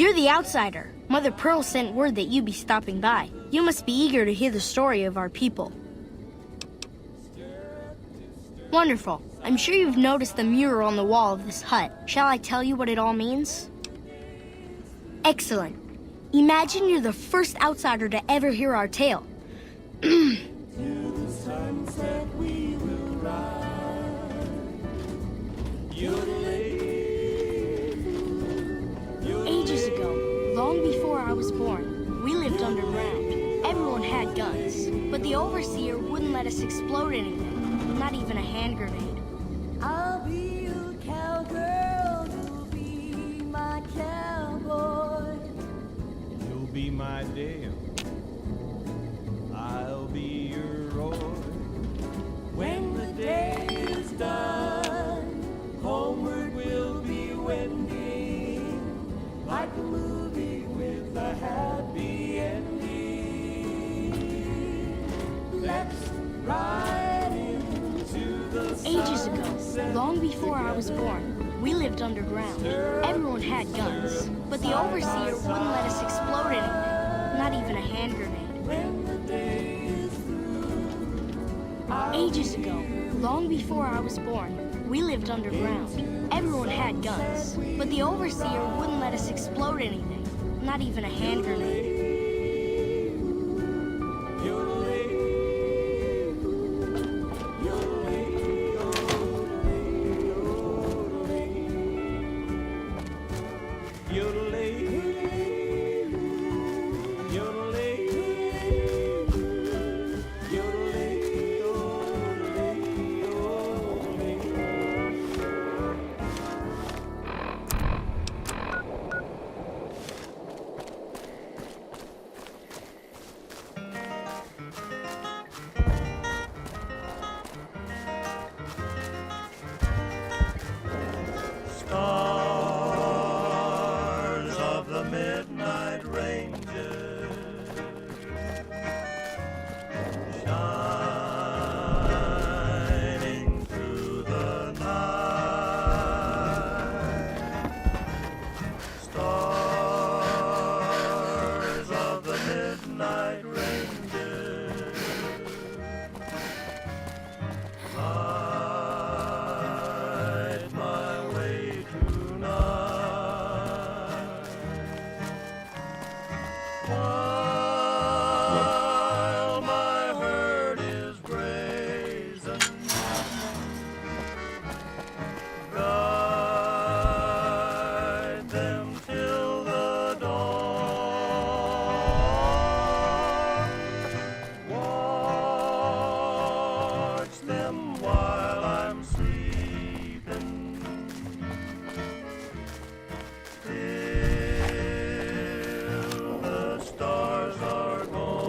You're the outsider. Mother Pearl sent word that you'd be stopping by. You must be eager to hear the story of our people. Wonderful. I'm sure you've noticed the mural on the wall of this hut. Shall I tell you what it all means? Excellent. Imagine you're the first outsider to ever hear our tale. Ages ago, long before I was born, we lived underground. Everyone had guns, but the overseer wouldn't let us explode anything, not even a hand grenade. I'll be your cowgirl, you'll be my cowboy. You'll be my dame, I'll be your roy. When the day is done, homeward we'll be wending, like a movie with a happy ending. Let's ride into the Ages ago, long before I was born, we lived underground. Everyone had guns, but the overseer wouldn't let us explode anything, not even a hand grenade. Ages ago, long before I was born, we lived underground. Everyone had guns, but the overseer wouldn't let us explode anything, not even a hand grenade. Stars of the midnight ranges, shining through the night. Stars of the midnight ranges, light my way tonight. While my herd is grazing, guide them till the dawn. Watch them while I'm sleeping, till the stars are gone.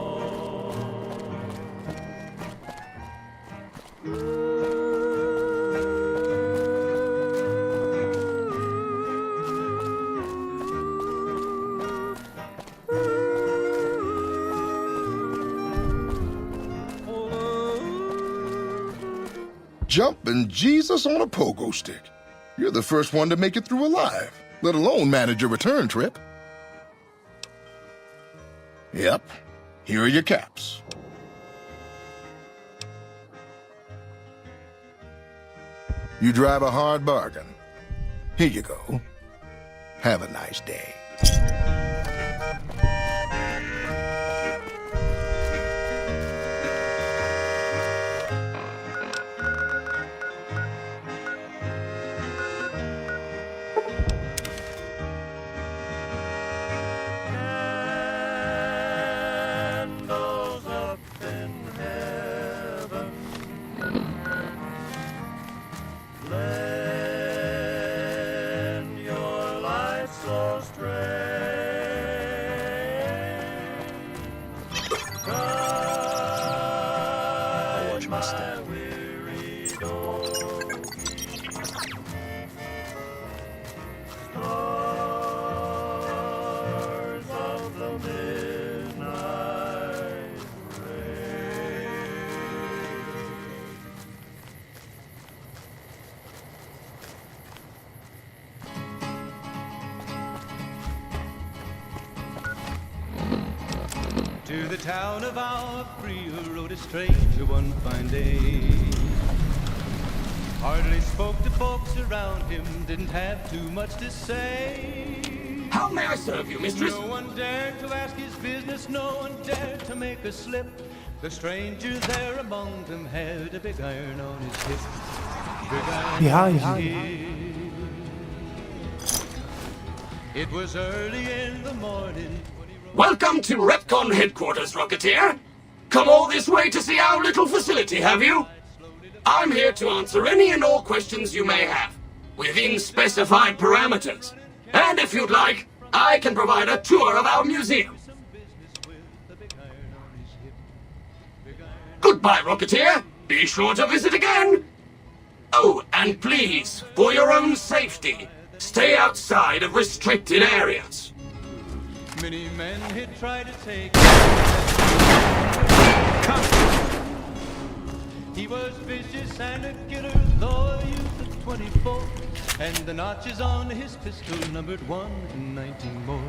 Jumping Jesus on a pogo stick. You're the first one to make it through alive, let alone manage a return trip. Yep, here are your caps. You drive a hard bargain. Here you go. Have a nice day. Candles up in heaven, lend your light so strange. Guide my weary donkey. Stars of the midnight rain. town of our free rode a stranger one fine day. Hardly spoke to folks around him, didn't have too much to say. How may I serve you, mistress? No one dared to ask his business, no one dared to make a slip. The stranger there among them had a big iron on his hip. Big iron Behind on his you. hip. It was early in the morning. Welcome to Retcon headquarters, Rocketeer. Come all this way to see our little facility, have you? I'm here to answer any and all questions you may have, within specified parameters. And if you'd like, I can provide a tour of our museum. Goodbye, Rocketeer. Be sure to visit again. Oh, and please, for your own safety, stay outside of restricted areas. Many men had tried to take He was vicious and a killer, though a youth of 24. And the notches on his pistol numbered 1 in 19 more.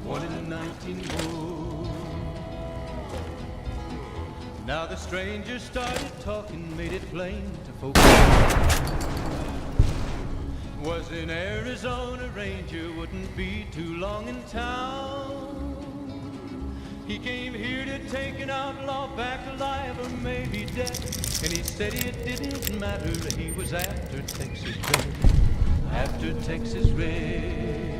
1 in 19 more. Now the stranger started talking, made it plain to folks. Was in Arizona Ranger, wouldn't be too long in town. He came here to take an outlaw back alive or maybe dead. And he said it didn't matter, he was after Texas Red. After Texas Red.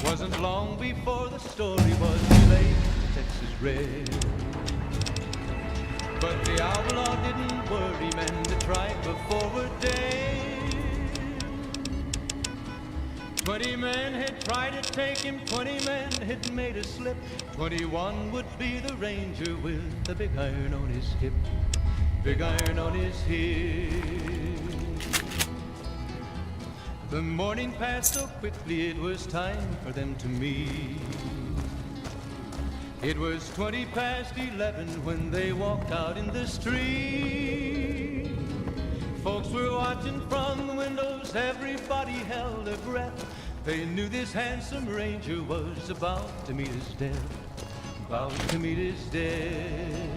Wasn't long before the story was relayed to Texas Red. But the outlaw didn't worry, men that tried before a day. 20 men had tried to take him, 20 men had made a slip. 21 would be the ranger with the big iron on his hip. Big iron on his hip. The morning passed so quickly, it was time for them to meet. It was 20 past 11 when they walked out in the street. Folks were watching from the windows, everybody held their breath. They knew this handsome ranger was about to meet his death. About to meet his death.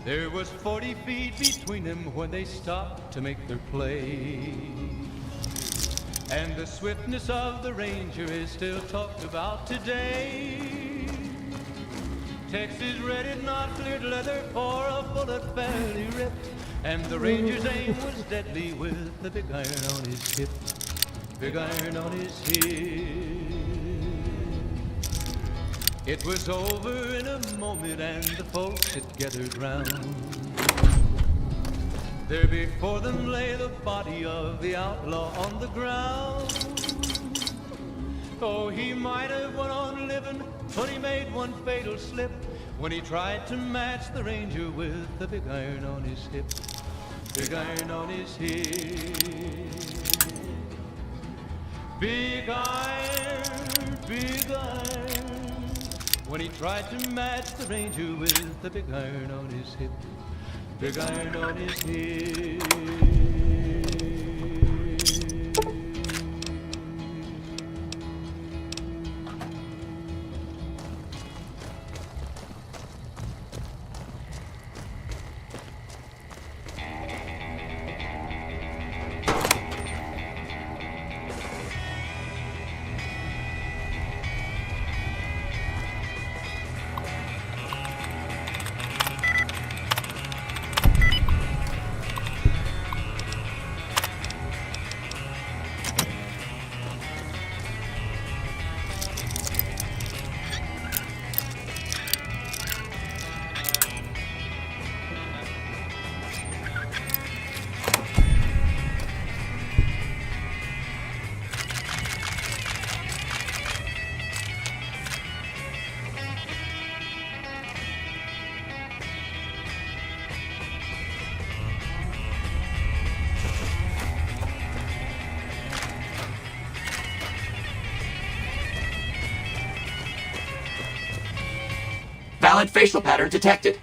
There was 40 feet between them when they stopped to make their play. And the swiftness of the ranger is still talked about today. Texas Red had not cleared leather for a bullet fairly ripped. And the ranger's aim was deadly with the big iron on his hip. Big iron on his hip. It was over in a moment and the folks had gathered round. There before them lay the body of the outlaw on the ground. Oh, he might have went on living, but he made one fatal slip when he tried to match the ranger with the big iron on his hip. Big iron on his hip. Big iron, big iron. When he tried to match the ranger with the big iron on his hip. Big iron on his hip. Valid facial pattern detected.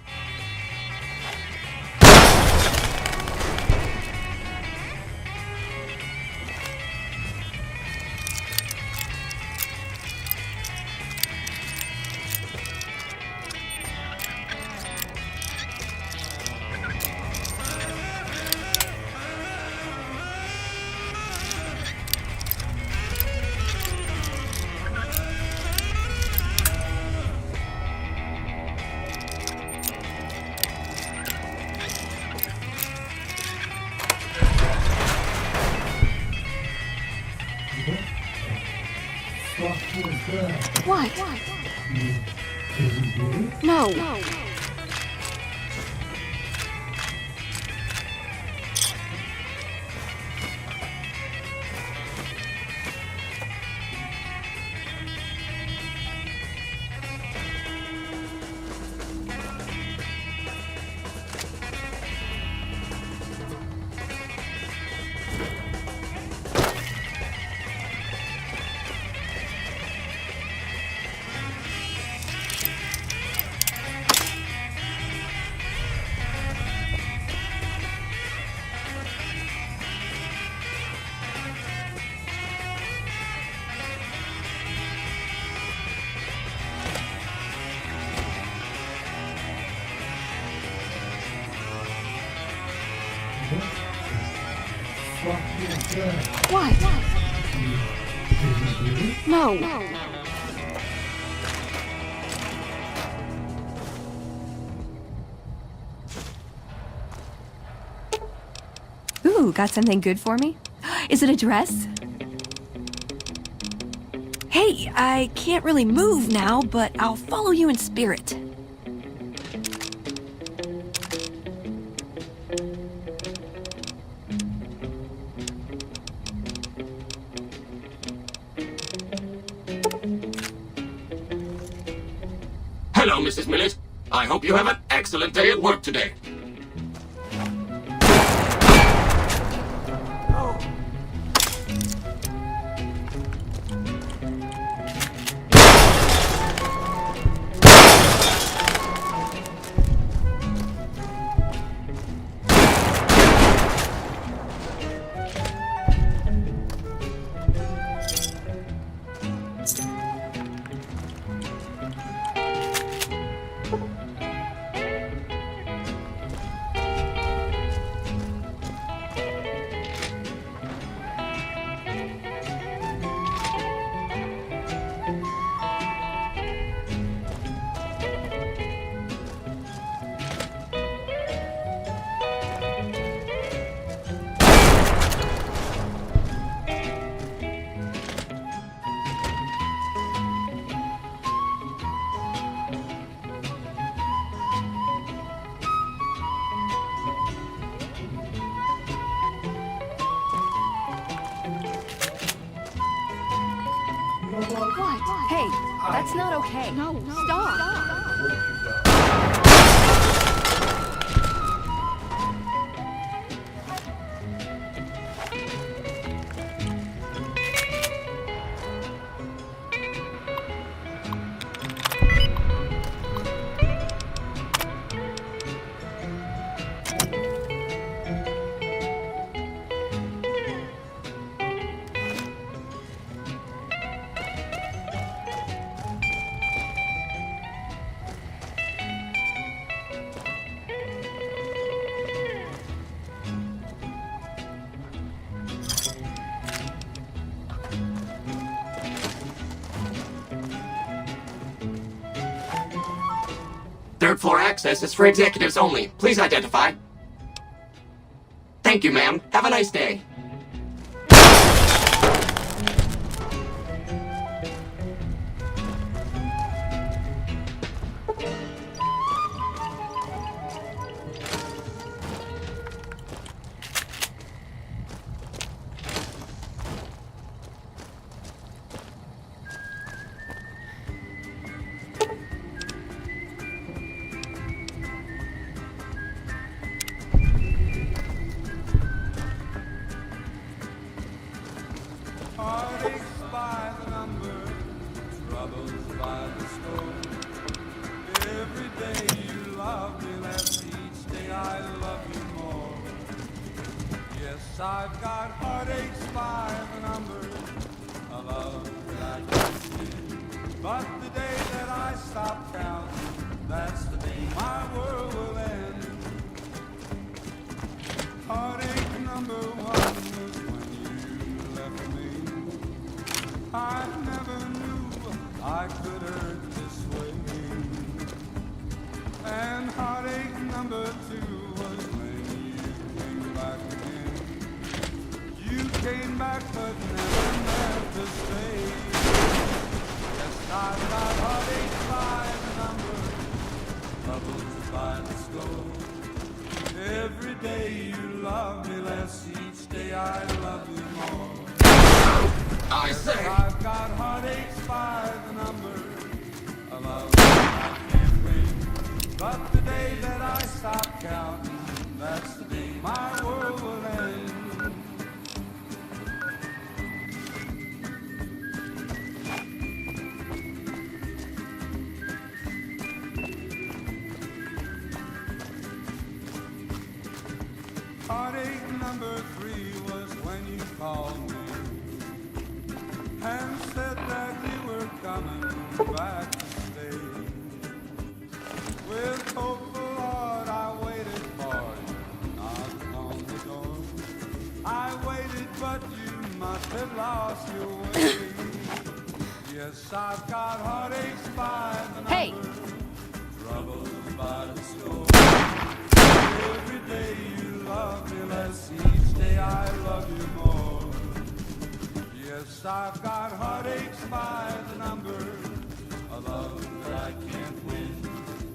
What? No. What? No. Ooh, got something good for me? Is it a dress? Hey, I can't really move now, but I'll follow you in spirit. Hello, Mrs. Millet. I hope you have an excellent day at work today. What? Hey, that's not okay. No, stop. Third floor access is for executives only. Please identify. Thank you, ma'am. Have a nice day. Heartaches by the number, troubles by the score. Every day you love me less, each day I love you more. Yes, I've got heartaches by the number, a love that I can see. But the day that I stop counting, that's the day my world will end. Heartache number one was when you left me. I never knew I could hurt this way. And heartache number two was when you came back again. You came back but never meant to stay. Yes, I less each day I love you more. I say. I've got heartaches by the number. A love that I can't win. But the day that I stop counting, that's the day my world will end. Heartache number 3 was when you called me and said that you were coming back to stay. With hopeful heart I waited for you, knocked on the door. I waited, but you must have lost your way. Yes, I've got heartaches by the number. Hey! Troubles by the score. Every day you love me less, each day I love you more. Yes, I've got heartaches by the number, a love that I can't win.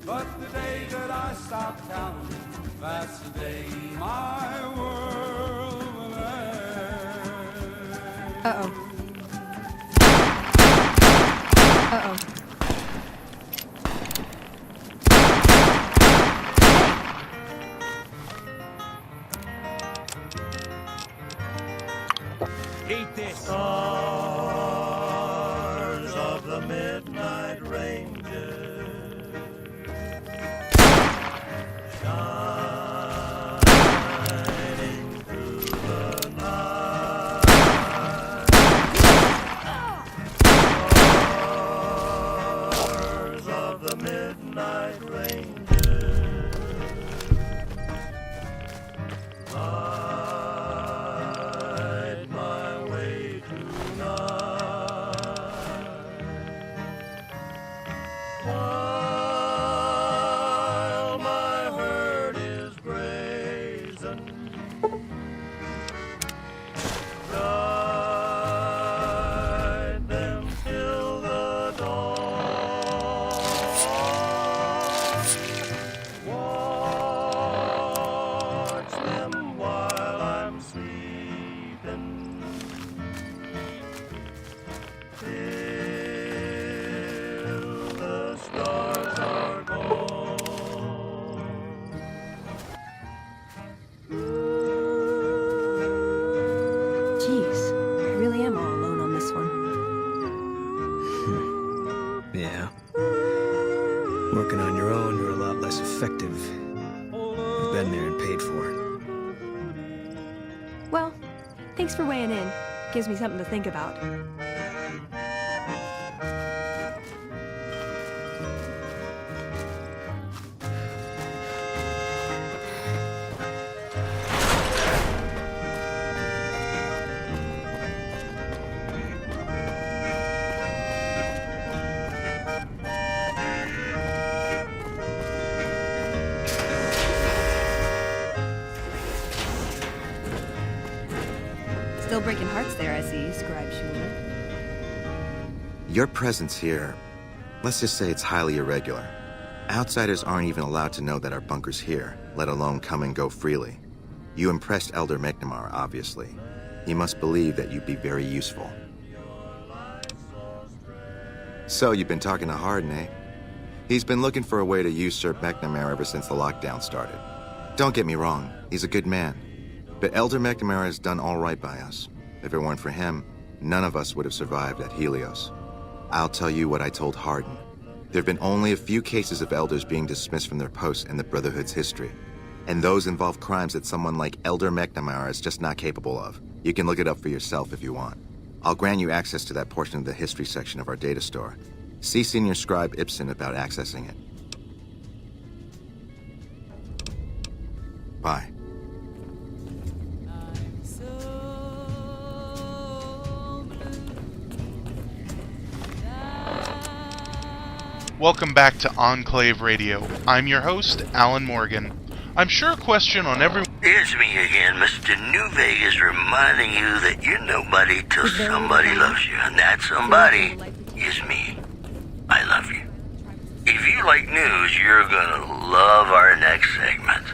But the day that I stop counting, that's the day my world will end. Uh-oh. Uh-oh. Eat this. Stars of the midnight ranges shining through the night. Stars of the midnight ranges. Light my way tonight. While my herd is grazing, guide them till the dawn. Watch them while I'm sleeping. Till the stars are gone. Jeez, I really am all alone on this one. Yeah. Working on your own, you're a lot less effective. You've been there and paid for it. Well, thanks for weighing in. Gives me something to think about. Still breaking hearts there, I see, Scribe Schuler. Your presence here, let's just say it's highly irregular. Outsiders aren't even allowed to know that our bunker's here, let alone come and go freely. You impressed Elder McNamara, obviously. He must believe that you'd be very useful. So, you've been talking to Hardin, eh? He's been looking for a way to usurp McNamara ever since the lockdown started. Don't get me wrong, he's a good man. But Elder McNamara has done all right by us. If it weren't for him, none of us would have survived at Helios. I'll tell you what I told Hardin. There have been only a few cases of elders being dismissed from their posts in the Brotherhood's history. And those involve crimes that someone like Elder McNamara is just not capable of. You can look it up for yourself if you want. I'll grant you access to that portion of the history section of our data store. See Senior Scribe Ibsen about accessing it. Bye. Welcome back to Enclave Radio. I'm your host, Alan Morgan. I'm sure a question on every... It's me again, Mr. New Vegas, reminding you that you're nobody till somebody loves you, and that somebody is me. I love you. If you like news, you're gonna love our next segment.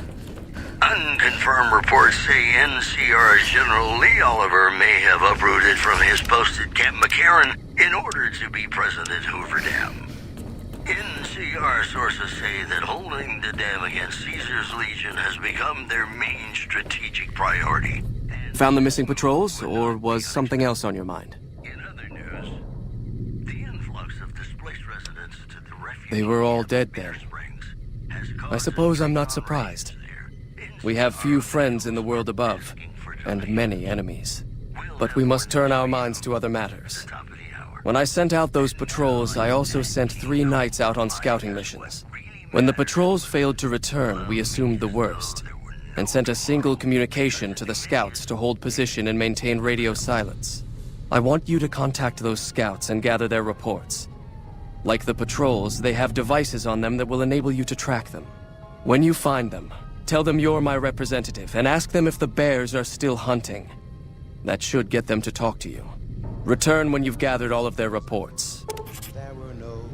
Unconfirmed reports say NCR's General Lee Oliver may have uprooted from his post at Camp McCarran in order to be present at Hoover Dam. NCR sources say that holding the dam against Caesar's Legion has become their main strategic priority. Found the missing patrols, or was something else on your mind? In other news, the influx of displaced residents to the refuge They were all dead then. I suppose I'm not surprised. We have few friends in the world above, and many enemies. But we must turn our minds to other matters. When I sent out those patrols, I also sent 3 knights out on scouting missions. When the patrols failed to return, we assumed the worst, and sent a single communication to the scouts to hold position and maintain radio silence. I want you to contact those scouts and gather their reports. Like the patrols, they have devices on them that will enable you to track them. When you find them, tell them you're my representative and ask them if the bears are still hunting. That should get them to talk to you. Return when you've gathered all of their reports. There were no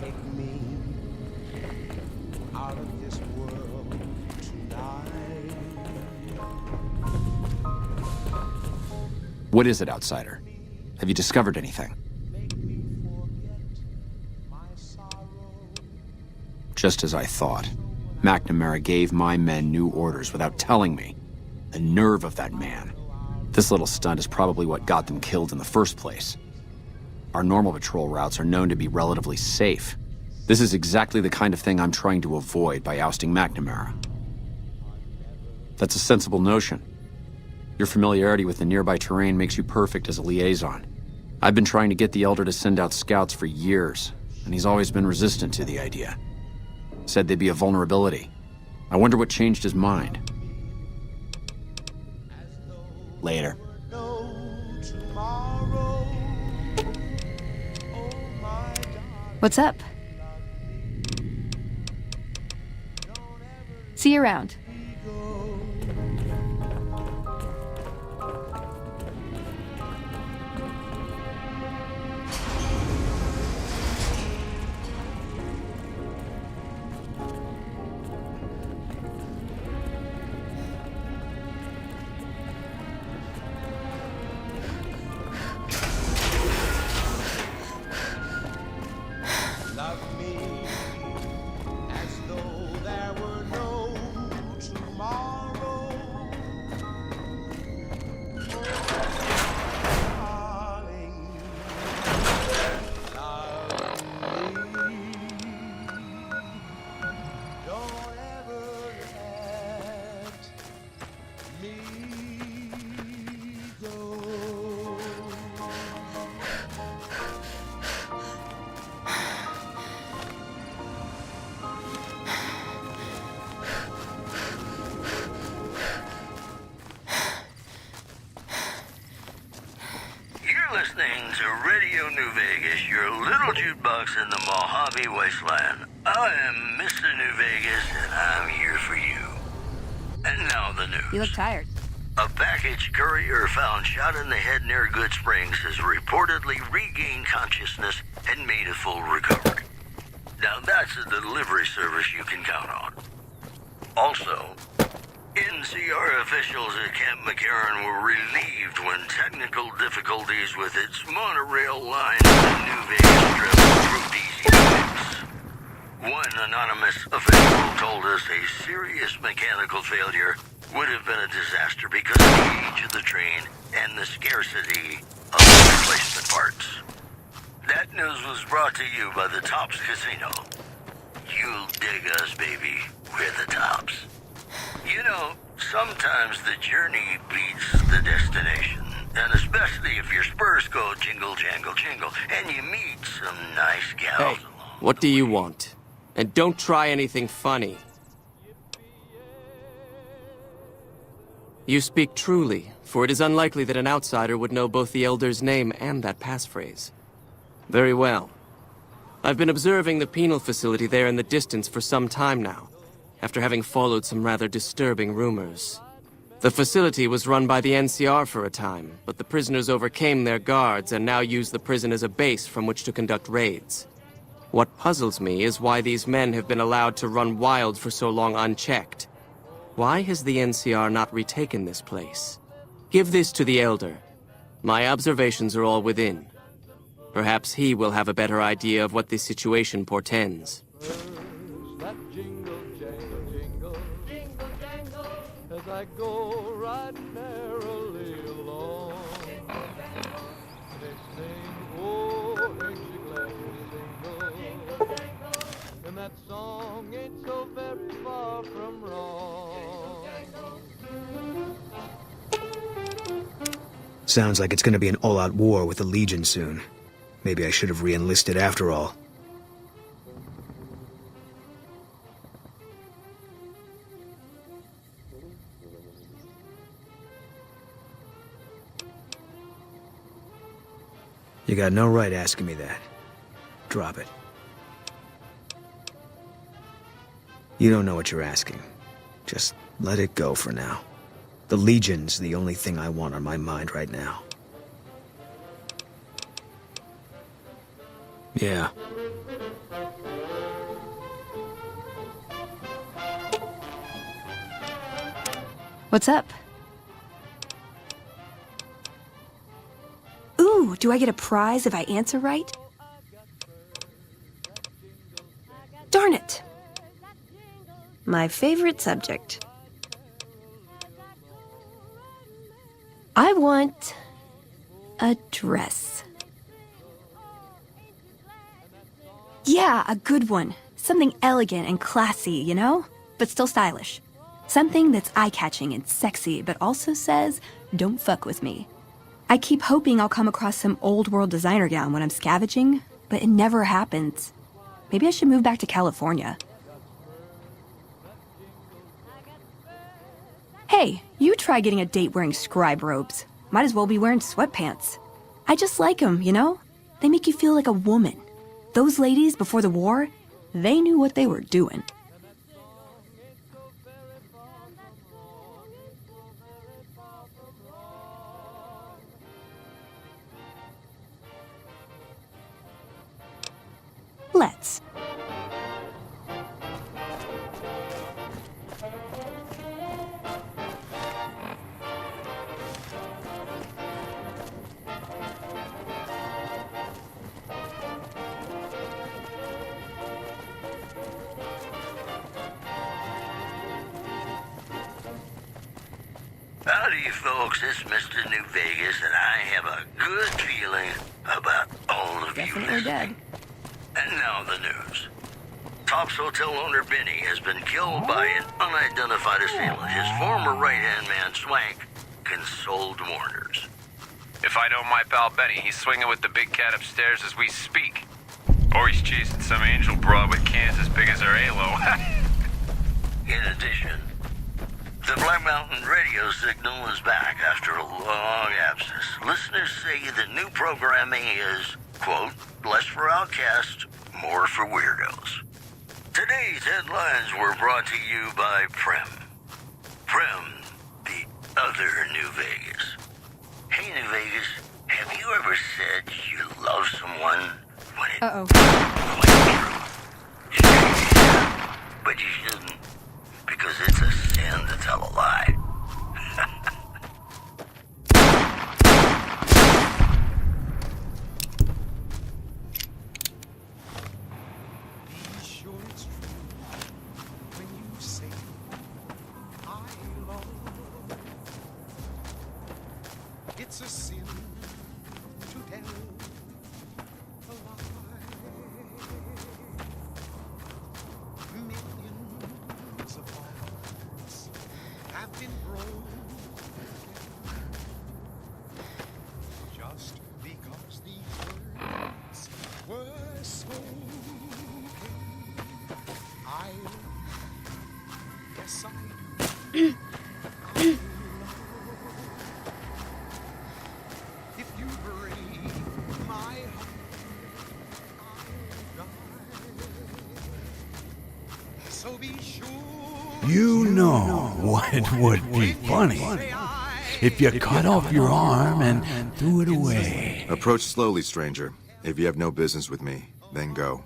take me out of this world tonight. What is it, outsider? Have you discovered anything? Just as I thought. McNamara gave my men new orders without telling me. The nerve of that man. This little stunt is probably what got them killed in the first place. Our normal patrol routes are known to be relatively safe. This is exactly the kind of thing I'm trying to avoid by ousting McNamara. That's a sensible notion. Your familiarity with the nearby terrain makes you perfect as a liaison. I've been trying to get the Elder to send out scouts for years, and he's always been resistant to the idea. Said they'd be a vulnerability. I wonder what changed his mind. Later. What's up? See you around. Listening to Radio New Vegas, your little jukebox in the Mojave Wasteland. I am Mr. New Vegas, and I'm here for you. And now the news. You look tired. A package courier found shot in the head near Good Springs has reportedly regained consciousness and made a full recovery. Now that's a delivery service you can count on. Also, NCR officials at Camp McCarran were relieved when technical difficulties with its monorail line in New Vegas Strip proved easy to fix. One anonymous official told us a serious mechanical failure would have been a disaster because of the age of the train and the scarcity of replacement parts. That news was brought to you by the Tops Casino. You'll dig us, baby. We're the Tops. You know, sometimes the journey beats the destination. And especially if your spurs go jingle, jangle, jingle, and you meet some nice gals. Hey, what do you want? And don't try anything funny. You speak truly, for it is unlikely that an outsider would know both the Elder's name and that passphrase. Very well. I've been observing the penal facility there in the distance for some time now, after having followed some rather disturbing rumors. The facility was run by the NCR for a time, but the prisoners overcame their guards and now use the prison as a base from which to conduct raids. What puzzles me is why these men have been allowed to run wild for so long unchecked. Why has the NCR not retaken this place? Give this to the Elder. My observations are all within. Perhaps he will have a better idea of what this situation portends. That jingle, jangle, jingle, jingle, jangle, as I go riding merrily along. They sing, oh, ain't you glad you single? And that song ain't so very far from wrong. Sounds like it's gonna be an all-out war with the Legion soon. Maybe I should have re-enlisted after all. You got no right asking me that. Drop it. You don't know what you're asking. Just let it go for now. The Legion's the only thing I want on my mind right now. Yeah. What's up? Ooh, do I get a prize if I answer right? Darn it! My favorite subject. I want a dress. Yeah, a good one. Something elegant and classy, you know? But still stylish. Something that's eye-catching and sexy, but also says, don't fuck with me. I keep hoping I'll come across some old-world designer gown when I'm scavenging, but it never happens. Maybe I should move back to California. Hey, you try getting a date wearing scribe robes. Might as well be wearing sweatpants. I just like them, you know? They make you feel like a woman. Those ladies before the war, they knew what they were doing. Let's. Howdy, folks. It's Mr. New Vegas, and I have a good feeling about all of you Definitely dead. And now the news. Top's hotel owner Benny has been killed by an unidentified assailant. His former right-hand man, Swank, consoled mourners. If I know my pal Benny, he's swinging with the big cat upstairs as we speak. Or he's chasing some angel broad with cans as big as her halo. In addition, the Black Mountain radio signal is back after a long absence. Listeners say the new programming is, quote, less for outcasts, more for weirdos. Today's headlines were brought to you by Prem. Prem, the other New Vegas. Hey, New Vegas, have you ever said you love someone when it quite true? But you shouldn't, because it's a sin to tell a lie. Be sure it's true when you say I love. It's a sin to tell a lie. Millions of hearts have been broken just because these words were spoken. Yes, I do. If you break my heart, I'll die. So be sure. You know what would be funny if you cut off your arm and threw it away. Approach slowly, stranger. If you have no business with me, then go.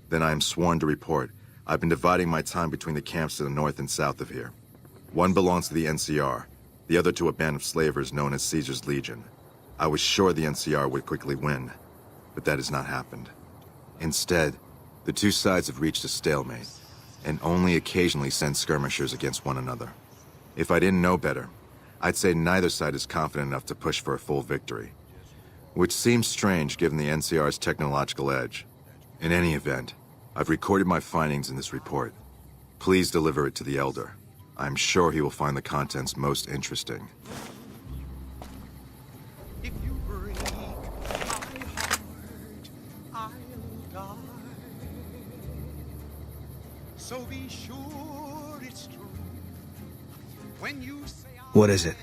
Then I am sworn to report. I've been dividing my time between the camps to the north and south of here. One belongs to the NCR, the other to a band of slavers known as Caesar's Legion. I was sure the NCR would quickly win, but that has not happened. Instead, the two sides have reached a stalemate, and only occasionally send skirmishers against one another. If I didn't know better, I'd say neither side is confident enough to push for a full victory. Which seems strange given the NCR's technological edge. In any event, I've recorded my findings in this report. Please deliver it to the Elder. I'm sure he will find the contents most interesting. If you break my heart, I'll die. So be sure it's true when you say What is it?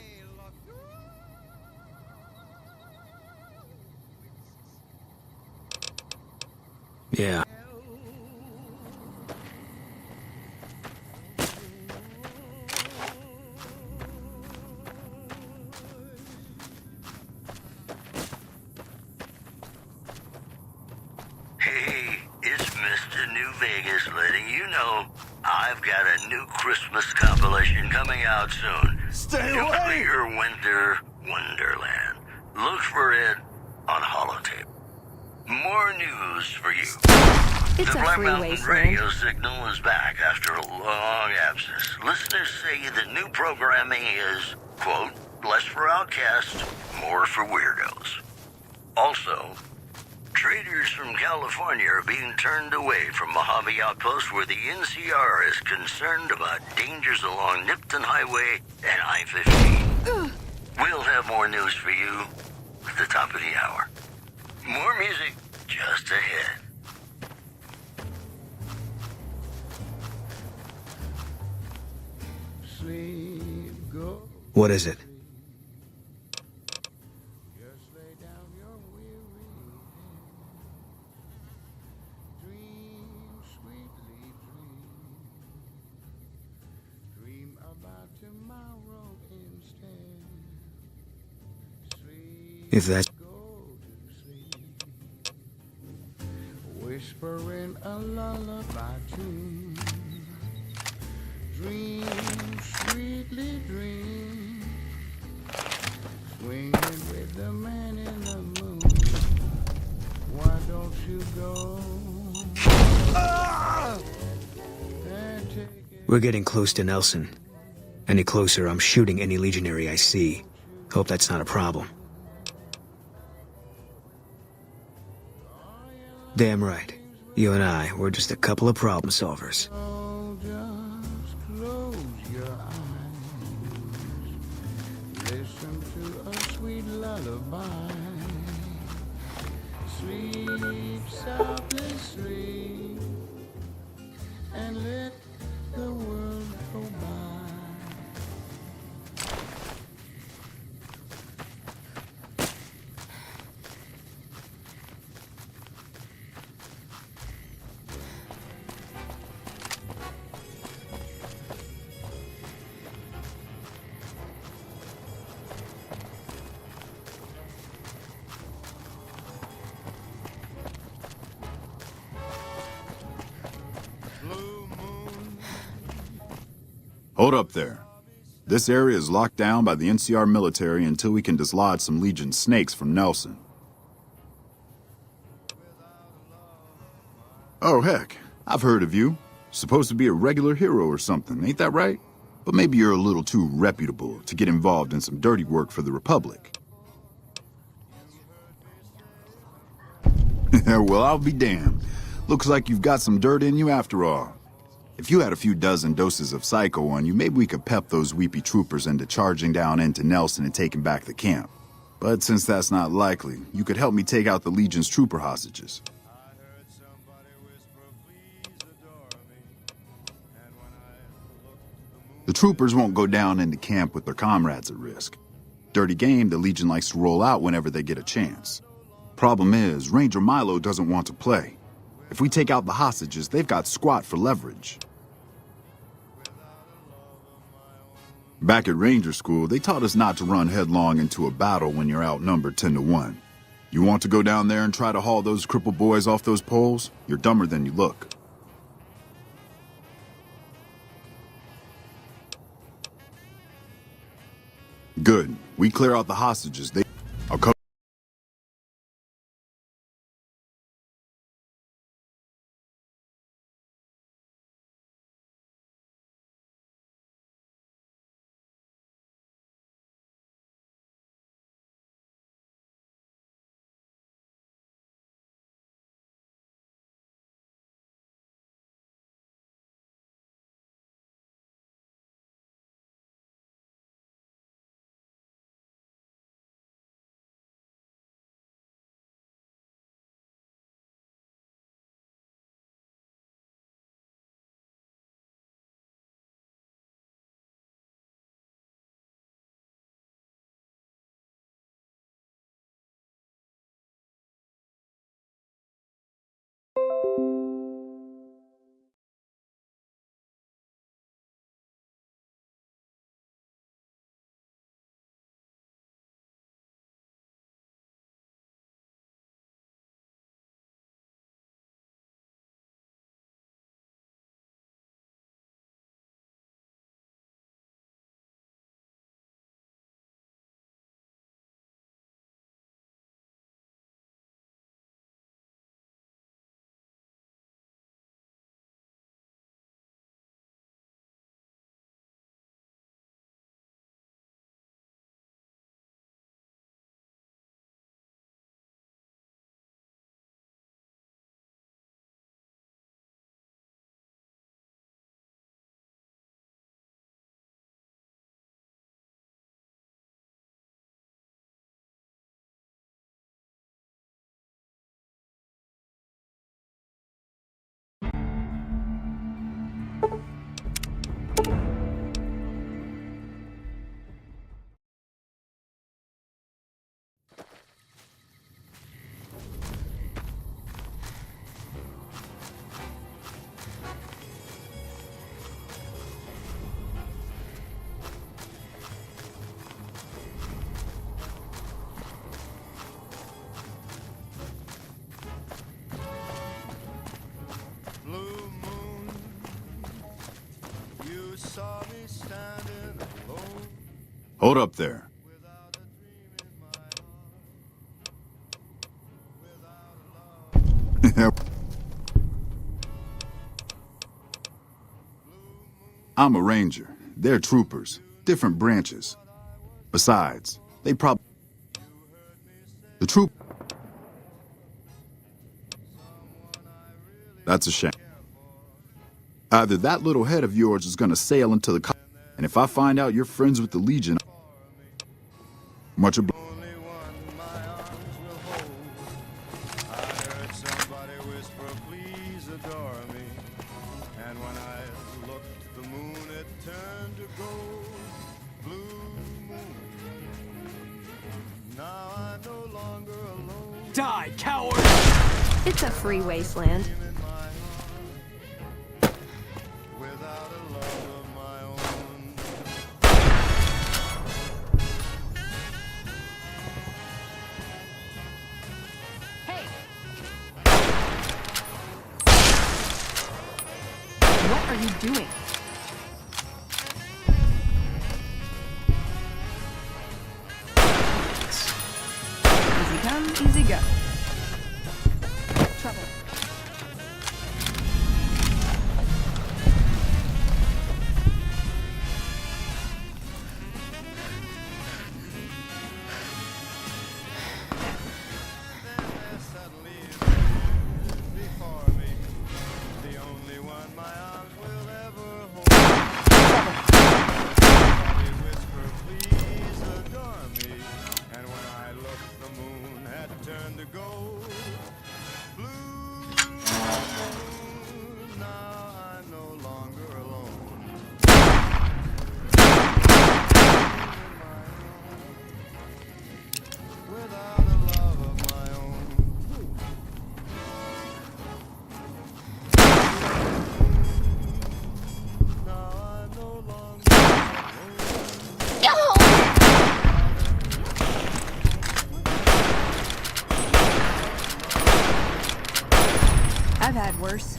Yeah. Hey, it's Mr. New Vegas letting you know I've got a new Christmas compilation coming out soon. Stay Nuclear Winter Wonderland. Look for it on holotape. More news for you. It's The a Black free Mountain wasteland. radio signal is back after a long absence. Listeners say the new programming is, quote, less for outcasts, more for weirdos. Also, traders from California are being turned away from Mojave Outpost where the NCR is concerned about dangers along Nipton Highway and I-15. We'll have more news for you at the top of the hour. More music just ahead. What is it? If that's... Whispering a lullaby tune. Dream, sweetly dream. Swinging with the man in the moon. Why don't you go? We're getting close to Nelson. Any closer, I'm shooting any legionary I see. Hope that's not a problem. Damn right. You and I, we're just a couple of problem solvers. Oh, just close your eyes. Listen to a sweet lullaby. Sleep softly, sleep, and let the world go by. Hold up there. This area is locked down by the NCR military until we can dislodge some Legion snakes from Nelson. Oh, heck. I've heard of you. Supposed to be a regular hero or something, ain't that right? But maybe you're a little too reputable to get involved in some dirty work for the Republic. Well, I'll be damned. Looks like you've got some dirt in you after all. If you had a few dozen doses of Psycho on you, maybe we could pep those weepy troopers into charging down into Nelson and taking back the camp. But since that's not likely, you could help me take out the Legion's trooper hostages. The troopers won't go down into camp with their comrades at risk. Dirty game the Legion likes to roll out whenever they get a chance. Problem is, Ranger Milo doesn't want to play. If we take out the hostages, they've got squat for leverage. Back at Ranger School, they taught us not to run headlong into a battle when you're outnumbered 10 to 1. You want to go down there and try to haul those crippled boys off those poles? You're dumber than you look. Good. We clear out the hostages. I'll cover. Hold up there. I'm a ranger. They're troopers. Different branches. Besides, they probably... The troop... That's a shame. Either that little head of yours is gonna sail into the... And if I find out you're friends with the Legion... Much obliged. Die, coward! It's a free wasteland. Hey! What are you doing? Easy come, easy go. Trouble. I've had worse.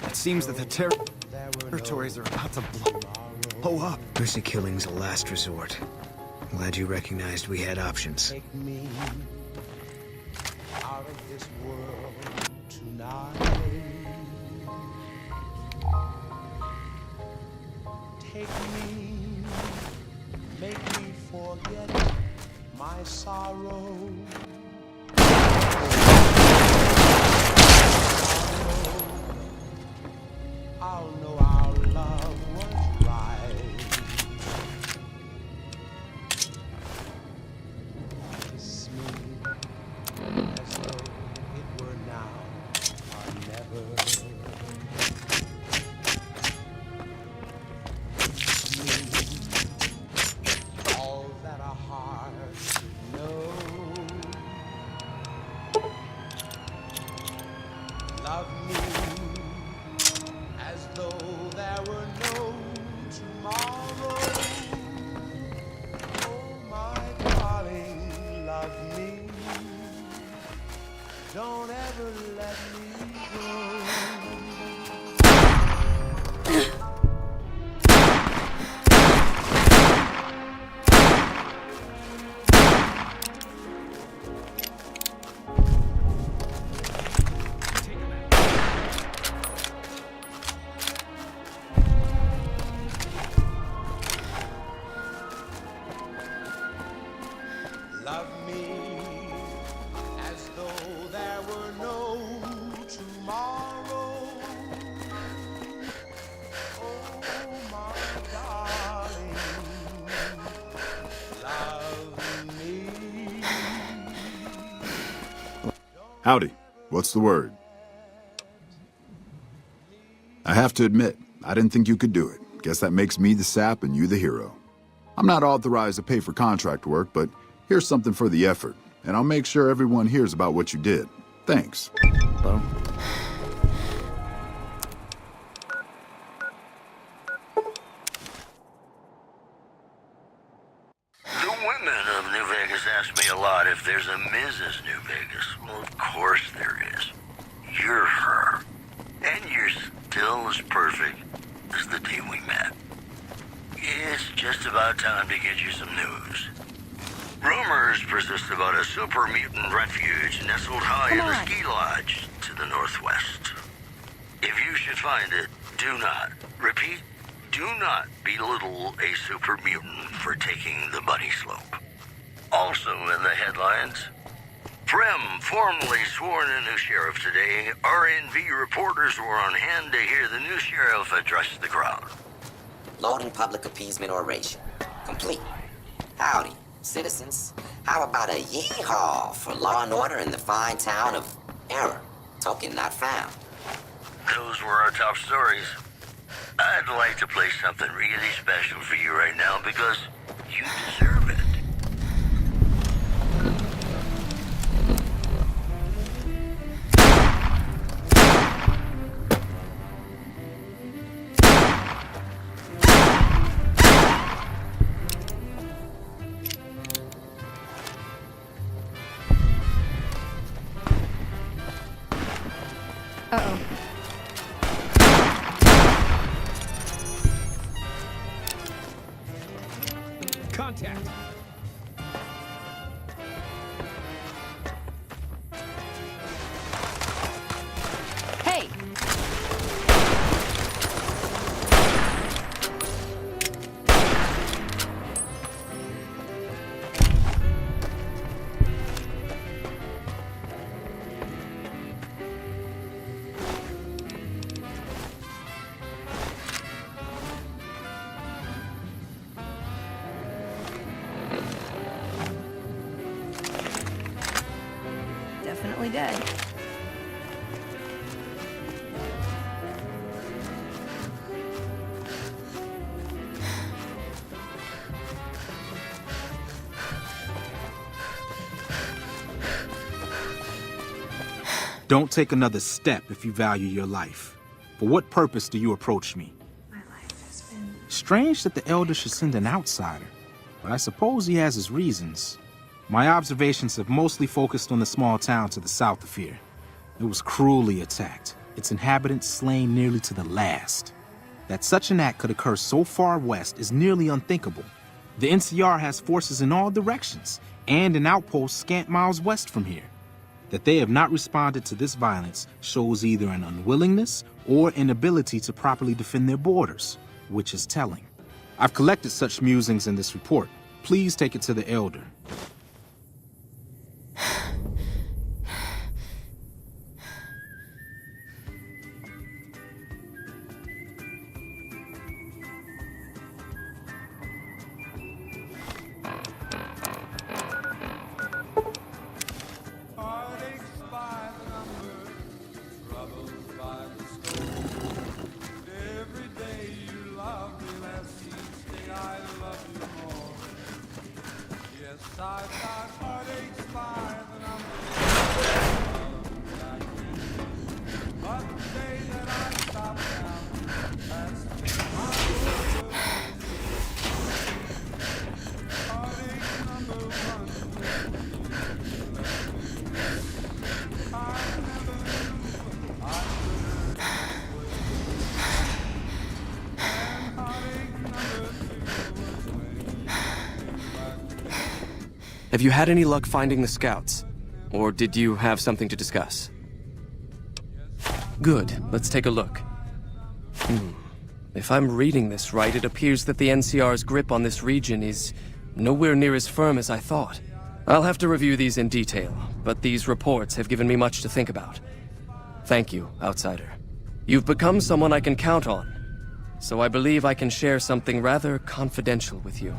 It seems that the territories are about to blow up. Mercy killing's a last resort. Glad you recognized we had options. Take me out of this world tonight. Take me, make me forget my sorrow. I'll know our love was right. Kiss me as though it were now or never. Kiss me all that a heart should know. Love me as though there were no tomorrow. Oh, my darling, love me. Don't ever let me go. Love me as though there were no tomorrow. Oh, my darling, love me. Howdy. What's the word? I have to admit, I didn't think you could do it. Guess that makes me the sap and you the hero. I'm not authorized to pay for contract work, but here's something for the effort, and I'll make sure everyone hears about what you did. Thanks. Hello? The women of New Vegas ask me a lot if there's a Mrs. New Vegas. Well, of course there is. You're her. And you're still as perfect as the day we met. It's just about time to get you some news. Rumors persist about a super mutant refuge nestled high in the ski lodge to the northwest. If you should find it, do not, repeat, do not belittle a super mutant for taking the bunny slope. Also in the headlines, Prem formally sworn a new sheriff today. RNV reporters were on hand to hear the new sheriff address the crowd. Loading public appeasement oration. Complete. Howdy, citizens. How about a yee-haw for law and order in the fine town of Error? Token not found. Those were our top stories. I'd like to play something really special for you right now because you deserve it. Uh-oh. Contact. Hey! Definitely dead. Don't take another step if you value your life. For what purpose do you approach me? Strange that the Elder should send an outsider, but I suppose he has his reasons. My observations have mostly focused on the small town to the south of here. It was cruelly attacked, its inhabitants slain nearly to the last. That such an act could occur so far west is nearly unthinkable. The NCR has forces in all directions, and an outpost scant miles west from here. That they have not responded to this violence shows either an unwillingness or inability to properly defend their borders, which is telling. I've collected such musings in this report. Please take it to the Elder. Have you had any luck finding the scouts? Or did you have something to discuss? Good. Let's take a look. If I'm reading this right, it appears that the NCR's grip on this region is nowhere near as firm as I thought. I'll have to review these in detail, but these reports have given me much to think about. Thank you, Outsider. You've become someone I can count on, so I believe I can share something rather confidential with you.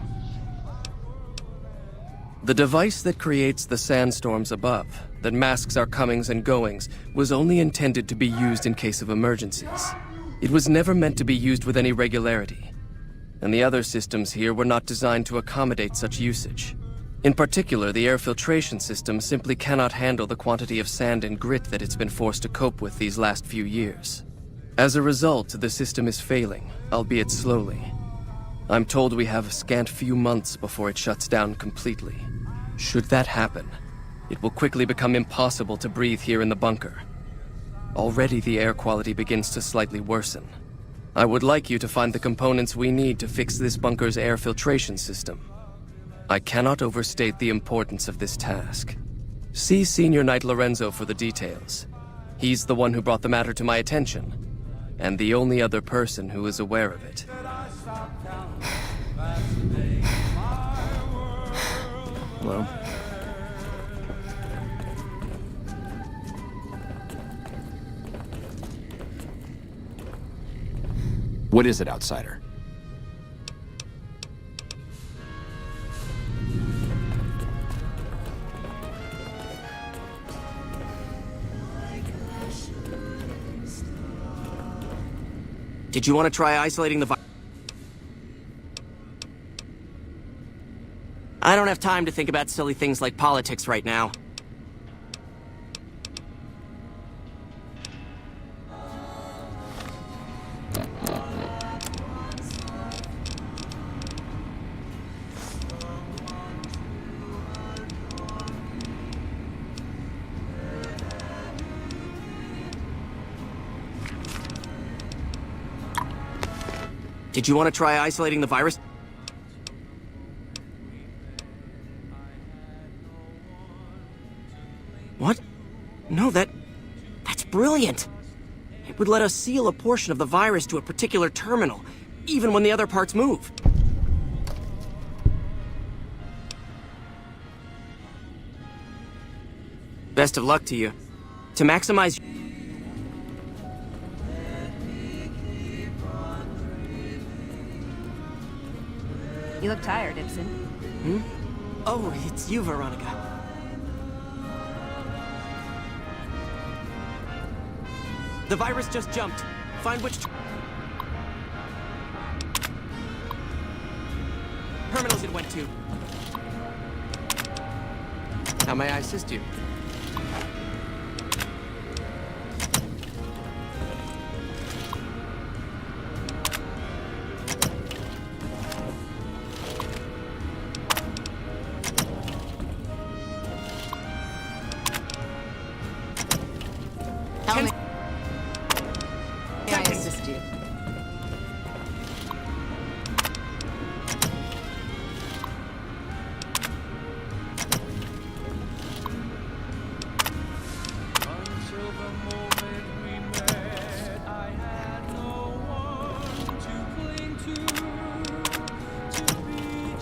The device that creates the sandstorms above, that masks our comings and goings, was only intended to be used in case of emergencies. It was never meant to be used with any regularity, and the other systems here were not designed to accommodate such usage. In particular, the air filtration system simply cannot handle the quantity of sand and grit that it's been forced to cope with these last few years. As a result, the system is failing, albeit slowly. I'm told we have a scant few months before it shuts down completely. Should that happen, it will quickly become impossible to breathe here in the bunker. Already the air quality begins to slightly worsen. I would like you to find the components we need to fix this bunker's air filtration system. I cannot overstate the importance of this task. See Senior Knight Lorenzo for the details. He's the one who brought the matter to my attention, and the only other person who is aware of it. Hello? What is it, Outsider? Did you want to try isolating the I don't have time to think about silly things like politics right now. Did you want to try isolating the virus? What? No, that's brilliant. It would let us seal a portion of the virus to a particular terminal, even when the other parts move. Best of luck to you. To maximize... You look tired, Ibsen. Oh, it's you, Veronica. The virus just jumped. Find which... terminals it went to. How may I assist you?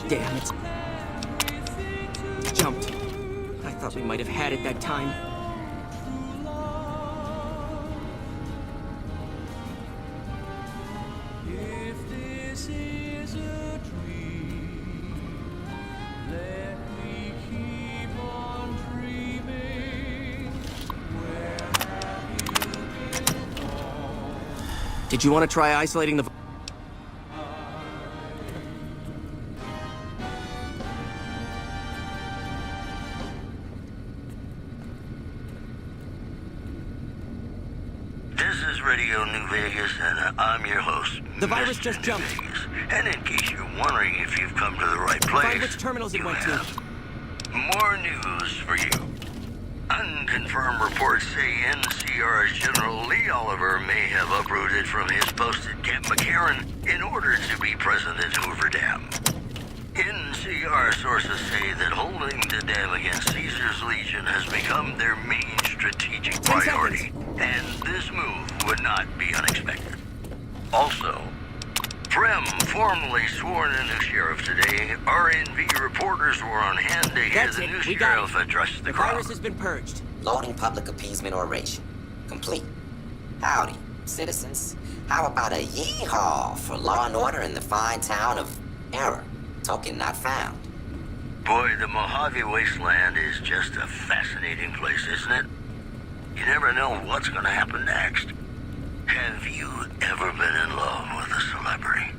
Damn it. Jumped. I thought we might have had it that time. If this is a dream, let me keep on dreaming. Where have you been all? Did you want to try isolating the... This is Radio New Vegas, and I'm your host. The virus Mr. just New jumped. Vegas. And in case you're wondering if you've come to the right place, Find which terminals it went to. more news for you. Unconfirmed reports say NCR's General Lee Oliver may have uprooted from his post at Camp McCarran in order to be present at Hoover Dam. NCR sources say that holding the dam against Caesar's Legion has become their main strategic priority, and this move would not be unexpected. Also, Prem formally sworn a new sheriff today. RNV reporters were on hand to hear the new sheriff address the crowd. virus has been purged. Loading public appeasement oration. Complete. Howdy, citizens. How about a yeehaw for law and order in the fine town of Error? Token not found. Boy, the Mojave Wasteland is just a fascinating place, isn't it? You never know what's gonna happen next. Have you ever been in love with a celebrity?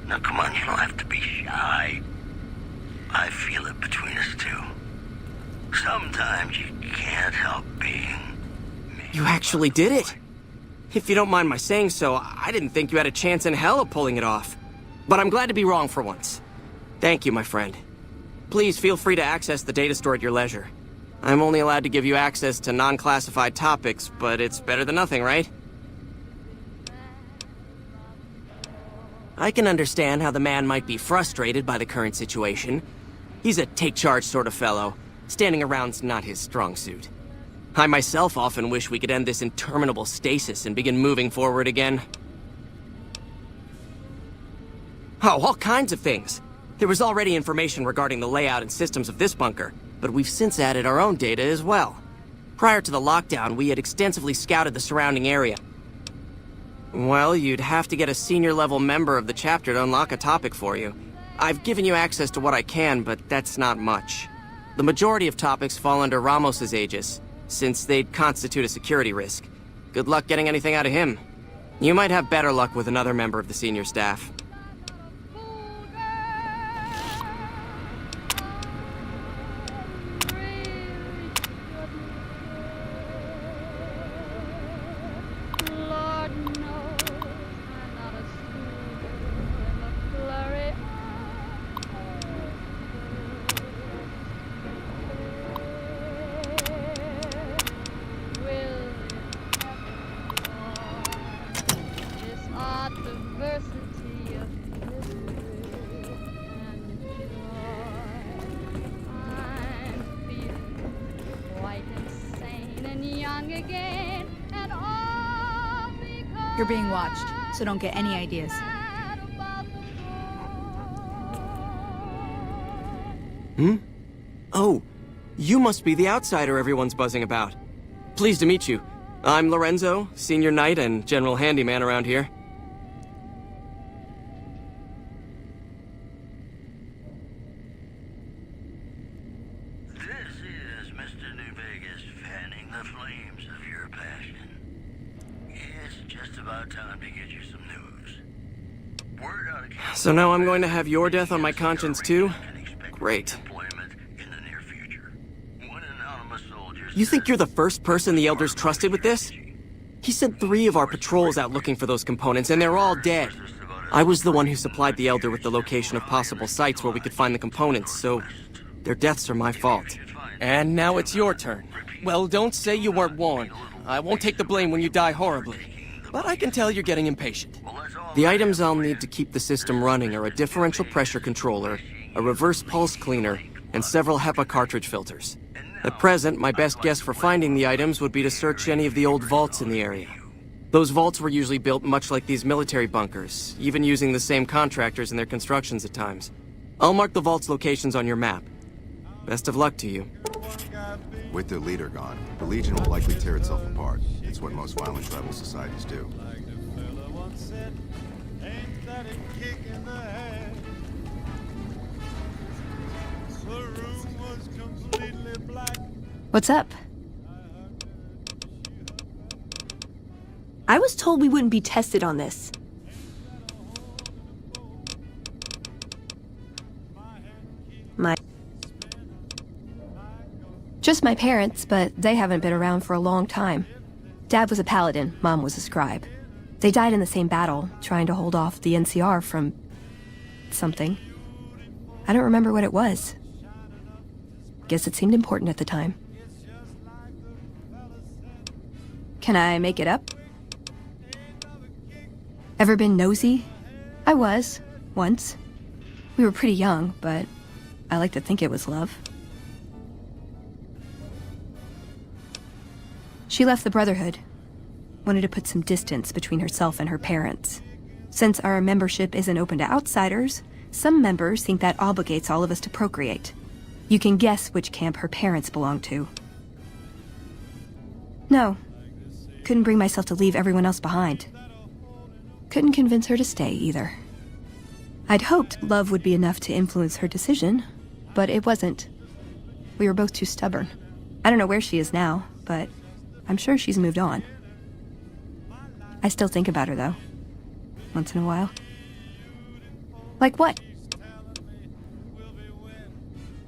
Now come on, you don't have to be shy. I feel it between us two. Sometimes you can't help being... You actually did it. If you don't mind my saying so, I didn't think you had a chance in hell of pulling it off. But I'm glad to be wrong for once. Thank you, my friend. Please feel free to access the data store at your leisure. I'm only allowed to give you access to non-classified topics, but it's better than nothing, right? I can understand how the man might be frustrated by the current situation. He's a take-charge sort of fellow. Standing around's not his strong suit. I myself often wish we could end this interminable stasis and begin moving forward again. Oh, all kinds of things. There was already information regarding the layout and systems of this bunker, but we've since added our own data as well. Prior to the lockdown, we had extensively scouted the surrounding area. Well, you'd have to get a senior-level member of the chapter to unlock a topic for you. I've given you access to what I can, but that's not much. The majority of topics fall under Ramos's aegis, since they'd constitute a security risk. Good luck getting anything out of him. You might have better luck with another member of the senior staff. You're being watched, so don't get any ideas. Oh, you must be the outsider everyone's buzzing about. Pleased to meet you. I'm Lorenzo, senior knight and general handyman around here. This is Mr. New Vegas fanning the flames of your passion. It's just about time to get you some news. Word out of So now I'm going to have your death on my conscience too? Great. You think you're the first person the Elders trusted with this? He sent 3 of our patrols out looking for those components, and they're all dead. I was the one who supplied the Elder with the location of possible sites where we could find the components, so their deaths are my fault. And now it's your turn. Well, don't say you weren't warned. I won't take the blame when you die horribly. But I can tell you're getting impatient. The items I'll need to keep the system running are a differential pressure controller, a reverse pulse cleaner, and several HEPA cartridge filters. At present, my best guess for finding the items would be to search any of the old vaults in the area. Those vaults were usually built much like these military bunkers, even using the same contractors in their constructions at times. I'll mark the vault's locations on your map. Best of luck to you. With their leader gone, the Legion will likely tear itself apart. It's what most violent tribal societies do. What's up? I was told we wouldn't be tested on this. Just my parents, but they haven't been around for a long time. Dad was a paladin, Mom was a scribe. They died in the same battle, trying to hold off the NCR from... something. I don't remember what it was. Guess it seemed important at the time. Can I make it up? Ever been nosy? I was, once. We were pretty young, but I like to think it was love. She left the Brotherhood. Wanted to put some distance between herself and her parents. Since our membership isn't open to outsiders, some members think that obligates all of us to procreate. You can guess which camp her parents belong to. No. Couldn't bring myself to leave everyone else behind. Couldn't convince her to stay, either. I'd hoped love would be enough to influence her decision, but it wasn't. We were both too stubborn. I don't know where she is now, but I'm sure she's moved on. I still think about her, though. Once in a while. Like what?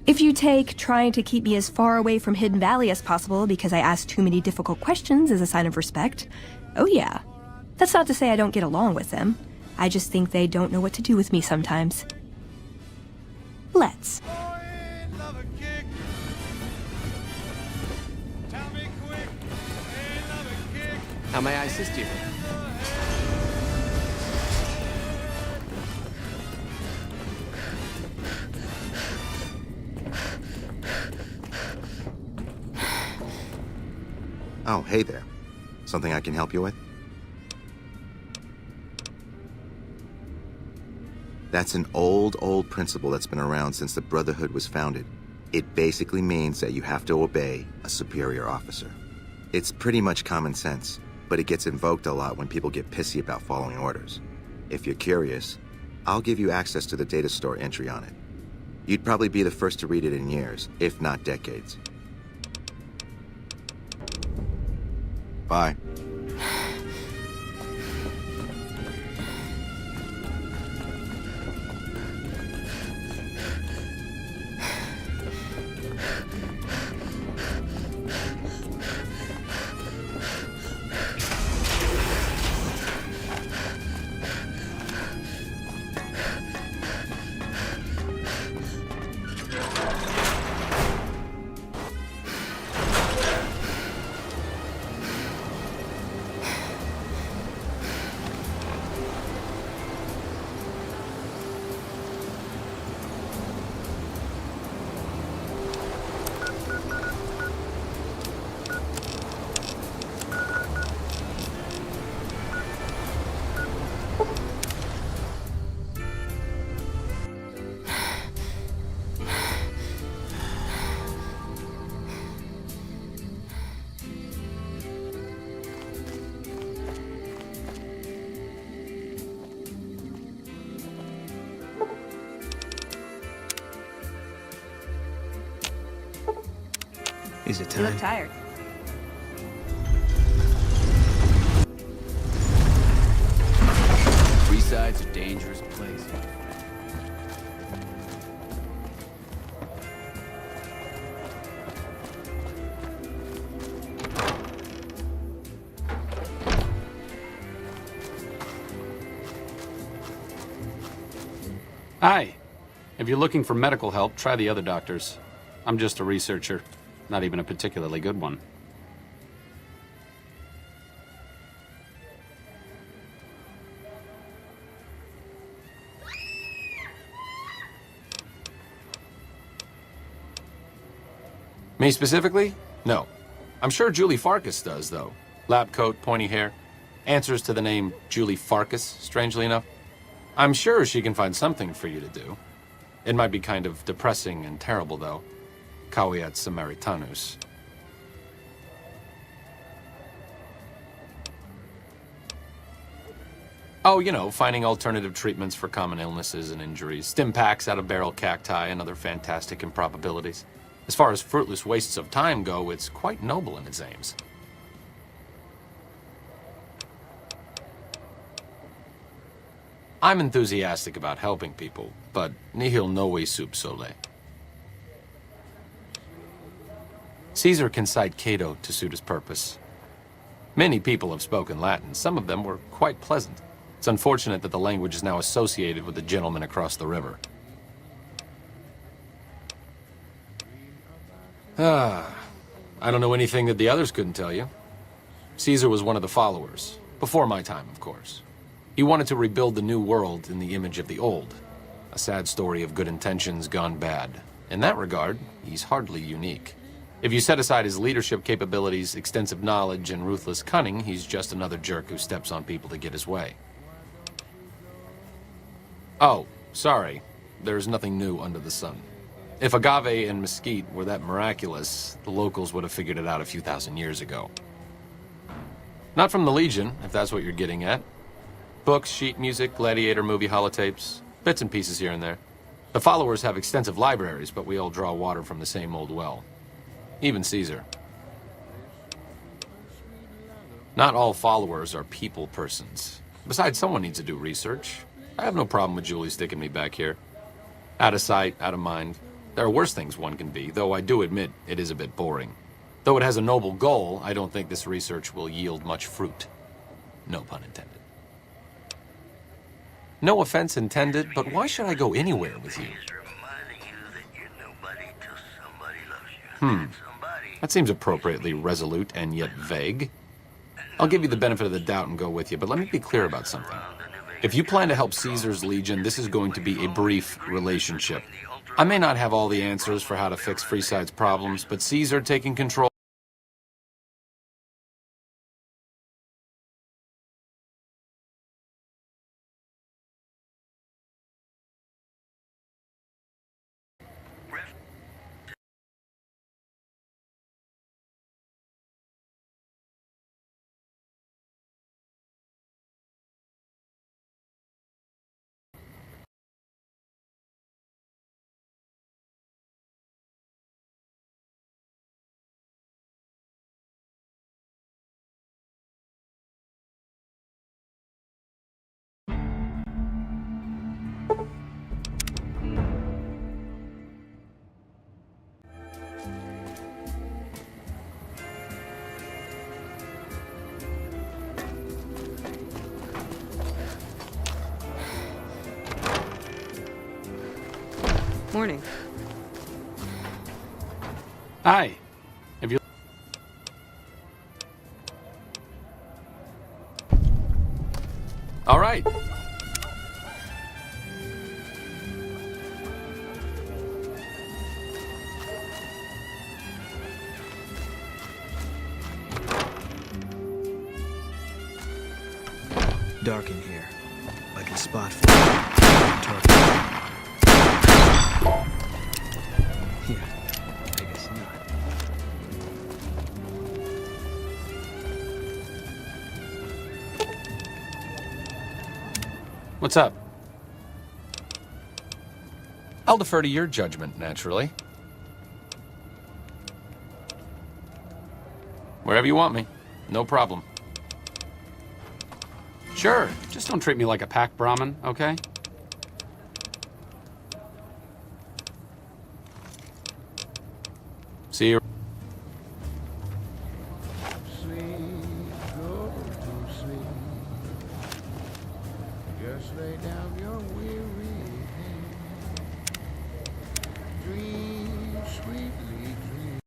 If you take trying to keep me as far away from Hidden Valley as possible because I ask too many difficult questions as a sign of respect, oh yeah. That's not to say I don't get along with them. I just think they don't know what to do with me sometimes. Let's. How may I assist you? Oh, hey there. Something I can help you with? That's an old principle that's been around since the Brotherhood was founded. It basically means that you have to obey a superior officer. It's pretty much common sense, but it gets invoked a lot when people get pissy about following orders. If you're curious, I'll give you access to the data store entry on it. You'd probably be the first to read it in years, if not decades. Bye. Is it You time? look tired. Freeside's a dangerous place. Hi. If you're looking for medical help, try the other doctors. I'm just a researcher, not even a particularly good one. Me specifically? No. I'm sure Julie Farkas does, though. Lab coat, pointy hair. Answers to the name Julie Farkas, strangely enough. I'm sure she can find something for you to do. It might be kind of depressing and terrible, though. Caveat Samaritanus. Oh, you know, finding alternative treatments for common illnesses and injuries, stim packs out of barrel cacti, and other fantastic improbabilities. As far as fruitless wastes of time go, it's quite noble in its aims. I'm enthusiastic about helping people, but nihil novi sub sole. Caesar can cite Cato to suit his purpose. Many people have spoken Latin. Some of them were quite pleasant. It's unfortunate that the language is now associated with the gentleman across the river. I don't know anything that the others couldn't tell you. Caesar was one of the followers. Before my time, of course. He wanted to rebuild the new world in the image of the old. A sad story of good intentions gone bad. In that regard, he's hardly unique. If you set aside his leadership capabilities, extensive knowledge, and ruthless cunning, he's just another jerk who steps on people to get his way. Oh, sorry. There's nothing new under the sun. If agave and mesquite were that miraculous, the locals would have figured it out a few thousand years ago. Not from the Legion, if that's what you're getting at. Books, sheet music, gladiator movie holotapes, bits and pieces here and there. The followers have extensive libraries, but we all draw water from the same old well. Even Caesar. Not all followers are people persons. Besides, someone needs to do research. I have no problem with Julie sticking me back here. Out of sight, out of mind. There are worse things one can be, though I do admit it is a bit boring. Though it has a noble goal, I don't think this research will yield much fruit. No pun intended. No offense intended, but why should I go anywhere with you? That seems appropriately resolute and yet vague. I'll give you the benefit of the doubt and go with you, but let me be clear about something. If you plan to help Caesar's Legion, this is going to be a brief relationship. I may not have all the answers for how to fix Freeside's problems, but Caesar taking control... Morning. Hi. Have you... All right. Dark in here. I can spot Yeah, I guess not. What's up? I'll defer to your judgment, naturally. Wherever you want me. No problem. Sure, just don't treat me like a pack Brahmin, okay? See you. Just lay down your weary head. Dream sweetly, dream.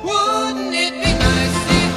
Wouldn't it be nice if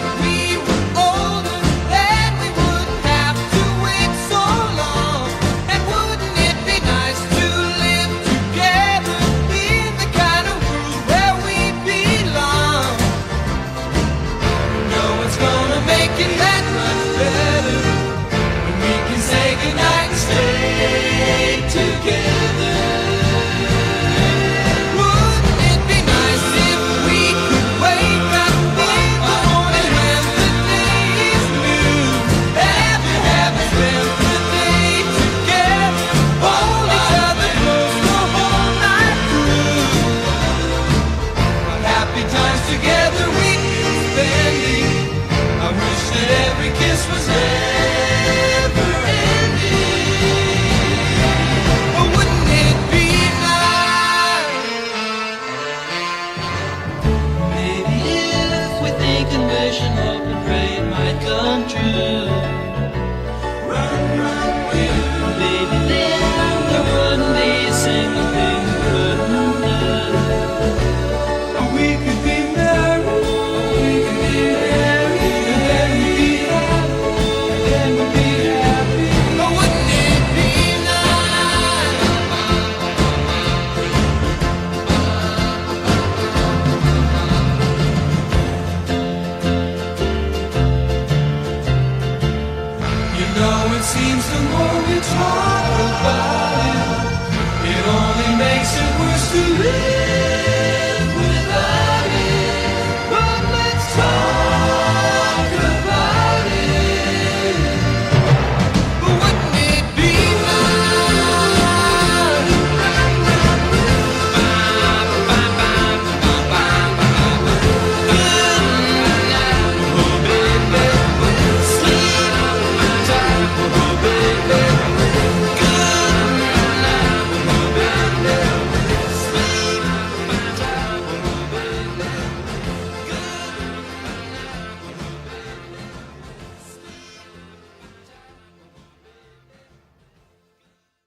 It seems the more we talk about it, it only makes it worse to live.